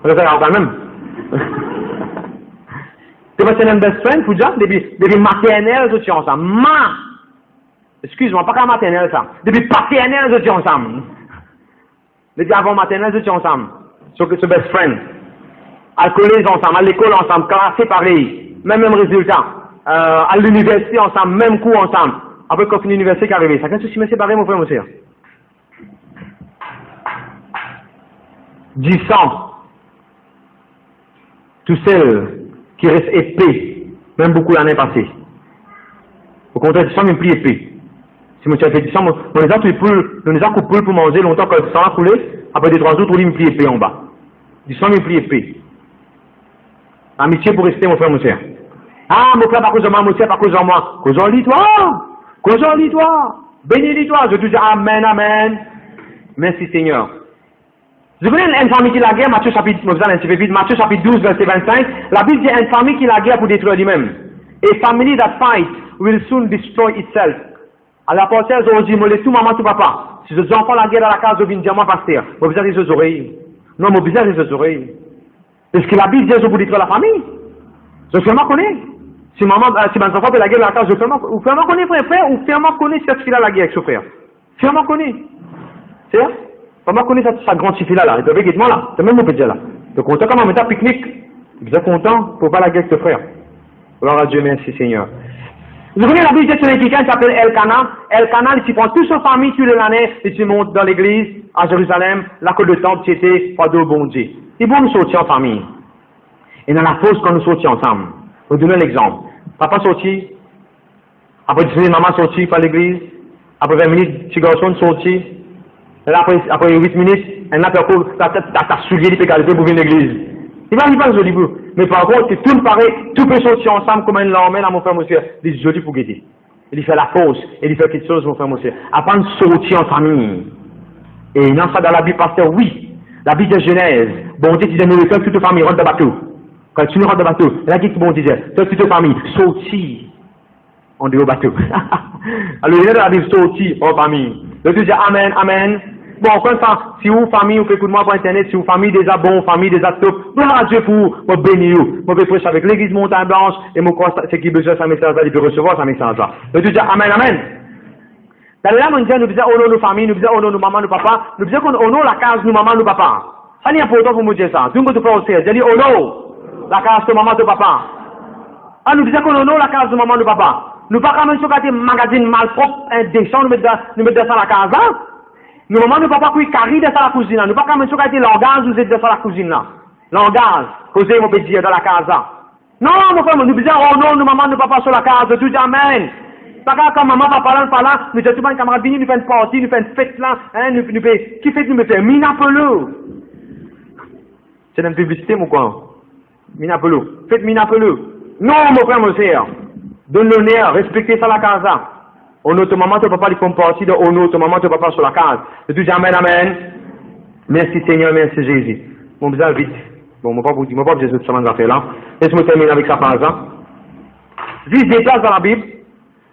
On le fait quand même. Tu passé dans mon best friend, pour dire, depuis maternelle, nous étions ensemble. Excuse-moi, pas qu'à maternelle ça. Depuis paternelle, nous étions ensemble. Depuis avant maternelle, nous étions ensemble. Ce best friend. À le collège ensemble, à l'école ensemble, classé pareil. Même résultat. À l'université ensemble, même cours ensemble. Après quand une université qui est arrivée, ça qu'est-ce que je me séparé, mon frère, mon sœur? 10 ans. Tout seul qui reste épais, même beaucoup l'année passée. Au contraire, 10 ans, même plus épais. Si mon fait 10 ans, on les a coupés pour manger longtemps quand ça a coulé, après 2-3 jours, on lui plus épais en bas. 10 ans, même plus épais. Amitié pour rester, mon frère, mon sœur. Ah, mon frère, par cause de moi, mon frère, par cause de moi. Cause en lis-toi! Cause en lis-toi! Bénis-toi! Je te dis Amen, Amen. Merci Seigneur. Je connais une famille qui la guerre, Matthieu chapitre 12, verset 25. La Bible dit une famille qui la guerre pour détruire lui-même. A family that fights will soon destroy itself. À la portière, ils ont dit, moi, tout maman, tout papa. Si les enfants la guerre dans la case, je viens dire, moi, pasteur. Moi, bizarre, les oreilles. Non, moi, bizarre, les oreilles. Est-ce que la Bible dit, je pour détruire la famille? Je fais moi connaître. Si maman, si mes enfants fait la guerre dans la case, je fais moi connaître, frère, ou fais moi connaître cette fille-là, la guerre avec son frère. Fais moi connaître. C'est ça? Fais moi connaître cette grande fille-là, là. Il peut être moi, là. C'est même mon petit là. Tu es content quand on met un pique-nique? Tu es content pour pas la guerre avec ton frère. Gloire à Dieu, merci Seigneur. Vous connaissez la Bible de quelqu'un qui s'appelle Elkanah. Elkanah, il s'y prend toute sa famille sur l'année, il s'y monte dans l'église, à Jérusalem, la côte de temple, c'était pas de bon Dieu. C'est bon nous sortir en famille. Et dans la pause, quand nous sortions ensemble, je vous donne l'exemple. Papa sorti, après 10 minutes, maman sorti par l'église, après 20 minutes, petit garçon sorti, après 8 minutes, un appel t'as souillé, il peut garder pour venir à l'église. Il va pas joli vous. Mais par contre, c'est tout pareil, tout peut sortir ensemble comme un lendemain à mon frère, monsieur. Il est joli pour guetter. Il fait la pause, il fait quelque chose, mon frère, monsieur. Apprendre à sortir en famille. Et dans ça, dans la Bible, pasteur, oui. La Bible de Genèse. Bon Dieu, disait, nous, toute famille, rentre dans le bateau. Quand tu rentres dans le bateau, là, qu'est-ce que bon Dieu disait? Toute famille, sorti. On dit au bateau. Alors, il est dans la Bible, sorti en famille. Le Dieu dit, amen, amen. Bon, comme ça, si vous, famille, vous écoutez moi pour Internet, si vous, famille, déjà bon, famille, déjà top, gloire à Dieu pour vous, moi, bénir vous. Moi, je prêcher avec l'église Montagne Blanche, et mon croix, c'est qui besoin de sa message-là, il peut recevoir sa message-là. Le Dieu dit, amen, amen. Dans là, nous disons, oh non, nos familles, nous disons, oh non, nos mamans, nos papas, nous disons, oh non, la case, nos mamans, nos papas. Ça n'est important pour nous dire ça. Tout le monde peut aussi. Je dis, oh non, la case de maman, de papa. Ah, nous disons, oh non, la case de maman, de papa. Nous ne pouvons pas même sur un magazine malpropre, indécent, nous mettons dans la case là. Nous ne pouvons pas courir carré dans la cuisine là. Nous ne pouvons pas même sur un langage, vous êtes dans la cuisine là. Langage, causez mon petit dans la case là. Non, mon frère, nous disons, oh non, nous maman, nous papa sur la case, tout amen. Pas quand maman, papa là, nous disons, tout le monde, camarade, nous faisons une partie, nous faisons une fête là, hein, nous faisons, qui fait, nous me fait, Minapolo. C'est une publicité, mon quoi. Minapolo. Faites Minapolo. Non, mon frère, mon frère. Donne l'honneur, respectez ça la case là. Honor ton maman, ton papa, ils font partie de honor ton maman, ton papa sur la case. Je dis amen, amen. Merci Seigneur, merci Jésus. Bon, bizarre vite. Bon, mon papa, Jésus, tout ça m'a fait là. Laisse-moi terminer avec sa phrase là. Juste des places dans la Bible.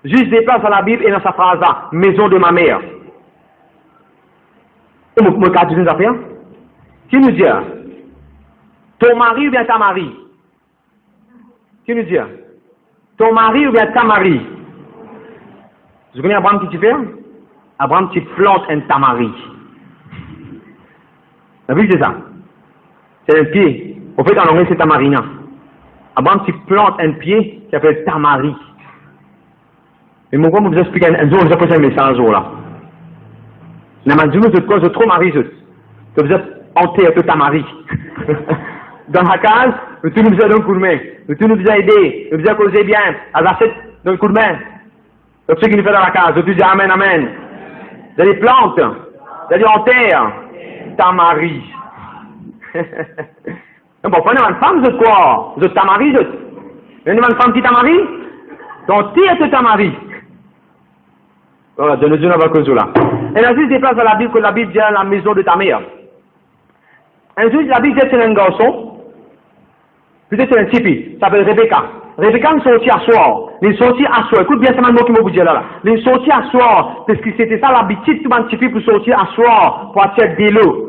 Juste des places dans la Bible et dans sa phrase là. Maison de ma mère. Et mon cas, tu nous as fait? Qui nous dit? Ton mari ou bien ta mari? Qui nous dit? Ton mari ou bien ta mari? Vous connaissez Abraham qui tu fais? Abraham tu plantes un tamari. Vous avez vu c'est ça? C'est un pied. Au fait, en anglais, c'est tamarina. Abraham tu plantes un pied qui s'appelle tamari. Et mon gars, vous expliquez un jour, vous avez un message là. N'a pas dit, vous êtes trop marié, vous êtes enterré de tamari. Dans la case, tu nous as donné un coup de main, tu nous as aidé, tu nous as causé bien, à la fête d'un coup de main. C'est ce qu'il nous fait dans la case, tu dis amen, amen. Vous avez des plantes, vous avez en terre, ta mari. Bon, prenez une femme, vous êtes quoi? Vous êtes ta mari, vous êtes. Vous avez une femme qui est ta mari? Donc, tu es ta mari. Voilà, de nous dire dans cause là. Et là, juste des places dans la Bible que la Bible dit la maison de ta mère. Un jour, la Bible dit c'est un garçon. Peut-être c'est un tipi, ça s'appelle Rebecca. Rebecca est sortie à soir. Elle est sortie à soir. Écoute bien, c'est un mot qui m'a vous dire là. Elle est sortie à soir, parce que c'était ça l'habitude, tout le monde tipi pour sortir à soir, pour attirer de l'eau.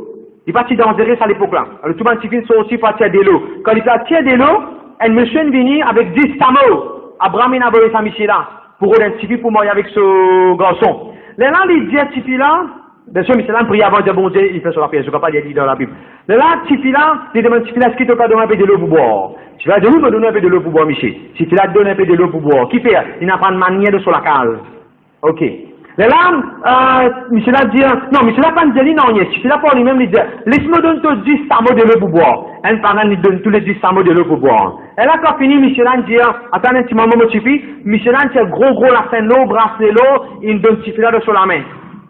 Il va tirer dangereux à l'époque là. Alors tout le monde tipi est sorti pour attirer de l'eau. Quand il a attiré de l'eau, un monsieur est venu avec 10 tameaux. Abraham n'a pas eu sa mission là, pour un tipi pour mourir avec ce garçon. Là, il dit à tipi là, bien sûr, mais c'est là, prie avant de bon Dieu, il fait sur la pierre, je ne vais pas dire dans la Bible. Là, Tifi-là, il demande Tifi-là, est-ce qu'il te donner un peu de l'eau pour boire? Tu vas dire, oui, me donner un peu de l'eau pour boire, Michel. Si tu l'as donné un peu de l'eau pour boire, qui fait? Il n'a pas de manière de sur la case. Ok. Là, Michel a dit, non, Michel a pas dit, non, Tifi-là pour lui-même, il dit, laisse-moi donner tous 10 samots de l'eau pour boire. Un parent, il donne tous les 10 samots de l'eau pour boire. Et là, quand fini, Michel a dit, attends un petit moment, Tifi, Michel a dit, gros, la fin de l'eau, bracelet l'eau, il donne Tifi-là sur la main.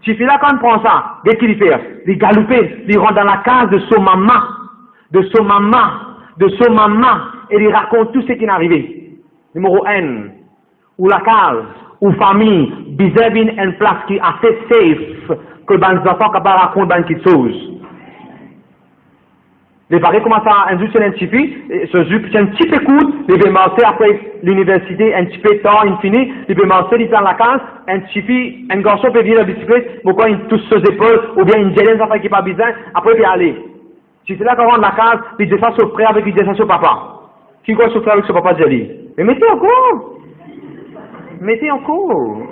Tifi là, quand on prend ça, qu'est-ce qu'il fait? Il galope, il rentre dans la case de son maman, et il raconte tout ce qui est arrivé. Numéro 1, ou la case, ou famille, bizarre une place qui est assez safe, que les enfants ne peuvent pas raconter quelque chose. Les parents commencent à induire un petit peu, c'est un petit peu court, ils vont marcher après l'université, un petit peu de temps, infini, ils vont marcher, ils dans la case, un petit peu, un garçon peut venir à la bicyclette, pourquoi il touche ses épaules, ou bien une jeune enfant qui n'est pas bizarre, après il peut aller. Si c'est là qu'on rentre dans la case, il descend sur frère avec, il descend sur papa. Qui croit sur frère avec son papa, Jelly? Mais mettez encore! Mettez encore!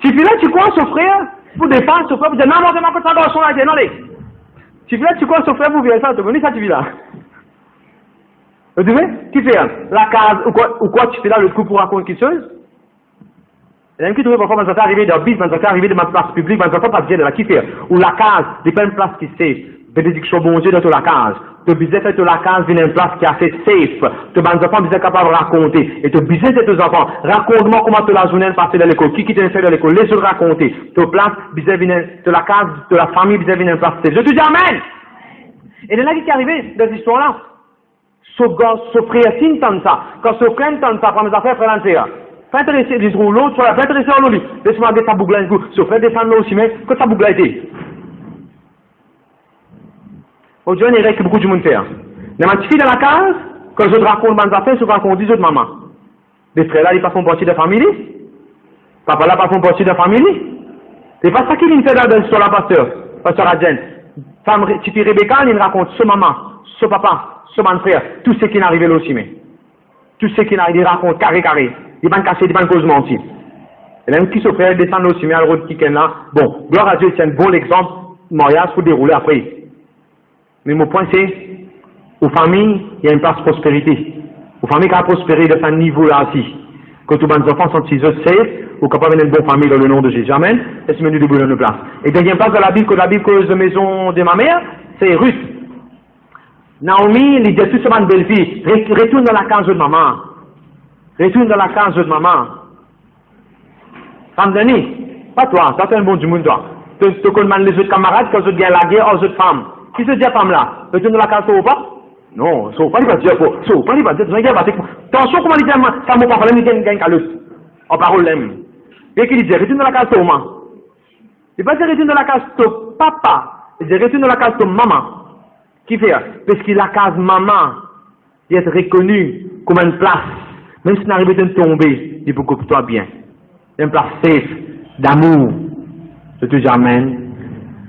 Si là, tu crois sur frère, pour défendre son frère, vous dites, non, non, non, ça garçon là, non, allez! Tu fais là, tu crois, son frère, vous verrez ça, tu connais ça, tu vis là. Vous savez, qui fait la case, ou quoi, tu fais là le coup pour raconter quelque chose? Il y a un qui trouve parfois, quand ça arrivé dans le bus, quand ça arrivé dans ma place publique, quand ça pas de la qui fait, ou la case, il n'y a pas une place qui est safe. Bénédiction bon Dieu dans la case. Tu besoin de la case, vient une place qui est assez safe. Tu as des enfants qui sont capables de raconter. Et tu as besoin de tes enfants. Raconte-moi comment tu la journée passée dans l'école. Qui t'a fait dans l'école? Laisse-le raconter. Tu as place, besoin de la case, de la famille, besoin une place safe. Je te dis amen! Et de là qui est arrivé dans cette histoire-là, ce frère t'entend ça, quand ce frère t'entend ça, prendre mes affaires, frère l'entrée. Fais intéresser les rouleaux, tu vas faire intéresser au lit. Laisse-moi dire ta boucle là, ce frère descend là aussi, mais que ta boucle a été. Aujourd'hui, il y a beaucoup de monde faire. Dans ma petite fille dans la case, quand je te raconte mes affaires, je te raconte 10 autres mamans. Les frères là, ils ne font pas partie de la famille. Papa là, pas font partie de la famille. C'est pas ça qu'il me fait dans l'histoire là, pasteur Adjen. Femme, Titi Rebecca, il me raconte ce maman, ce papa, ce mon frère, tout ce qui est arrivé là aussi, mais. Tout ce qui est arrivé, il raconte carré. Il va me casser, il va me cause mentir. Et là, qui se frère descend aussi, mais à l'autre qui est là. Bon, gloire à Dieu, c'est un bon exemple, mariage pour dérouler après. Mais mon point c'est, aux familles, il y a une place prospérité. Aux familles qui ont prospéré de ce niveau-là aussi. Quand tous les enfants sont 6 heures safe, ou capables d'une bonne famille dans le nom de Jésus. Amen. Et c'est venu debout dans nos places. Et donc, il y a une place de la Bible, que la Bible cause de maison de ma mère, c'est Ruth. Naomi, il dit tout ce belle fille, retourne dans la case de maman. Retourne dans la case de maman. Femme Denis, pas toi, ça c'est un bon du monde, toi. Tu connais les autres camarades, quand ils ont la guerre aux autres femmes. Qui se dit à femme là? Retourne dans la case ou pas? Non, ça pas, il va dire, ça pas, il va dire, attention, comment il dit, ça m'a pas fallu, il gagne calotte. En parole, l'aime. Et qu'il dit, retourne dans la case de maman. Il va dire, retourne dans la case de papa. Il dit, retourne dans la case de maman. Qui fait? Parce que la case maman, il est reconnu comme une place. Même si n'arrive pas de tomber, il faut que toi bien. Une place safe, d'amour. Je te dis amen.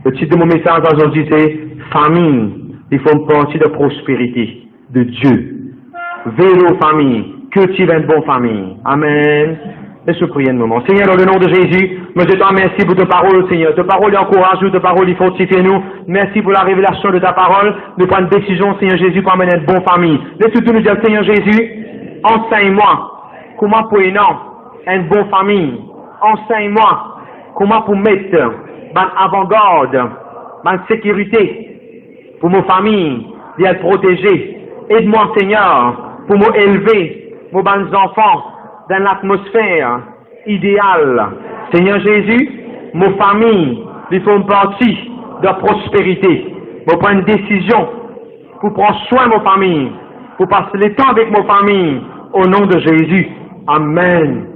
Le titre de mon message aujourd'hui, c'est famille. Il faut une partie de prospérité de Dieu. Vélo famille. Cultive une bonne famille. Amen. Laisse-nous prier un moment. Seigneur, dans le nom de Jésus, je te remercie pour ta parole, Seigneur. Ta parole encourage nous, ta parole fortifie nous. Merci pour la révélation de ta parole. De prendre une décision, Seigneur Jésus, pour amener une bonne famille. Laisse-nous nous dire, Seigneur Jésus, enseigne-moi comment pour une bonne famille. Enseigne-moi comment pour mettre en avant-garde, en sécurité pour ma famille, d'y être protégée. Aide-moi, Seigneur, pour m'élever, mes bons enfants, dans l'atmosphère idéale. Seigneur Jésus, ma famille, ils font partie de la prospérité. Je prends une décision pour prendre soin de ma famille, pour passer le temps avec ma famille, au nom de Jésus. Amen.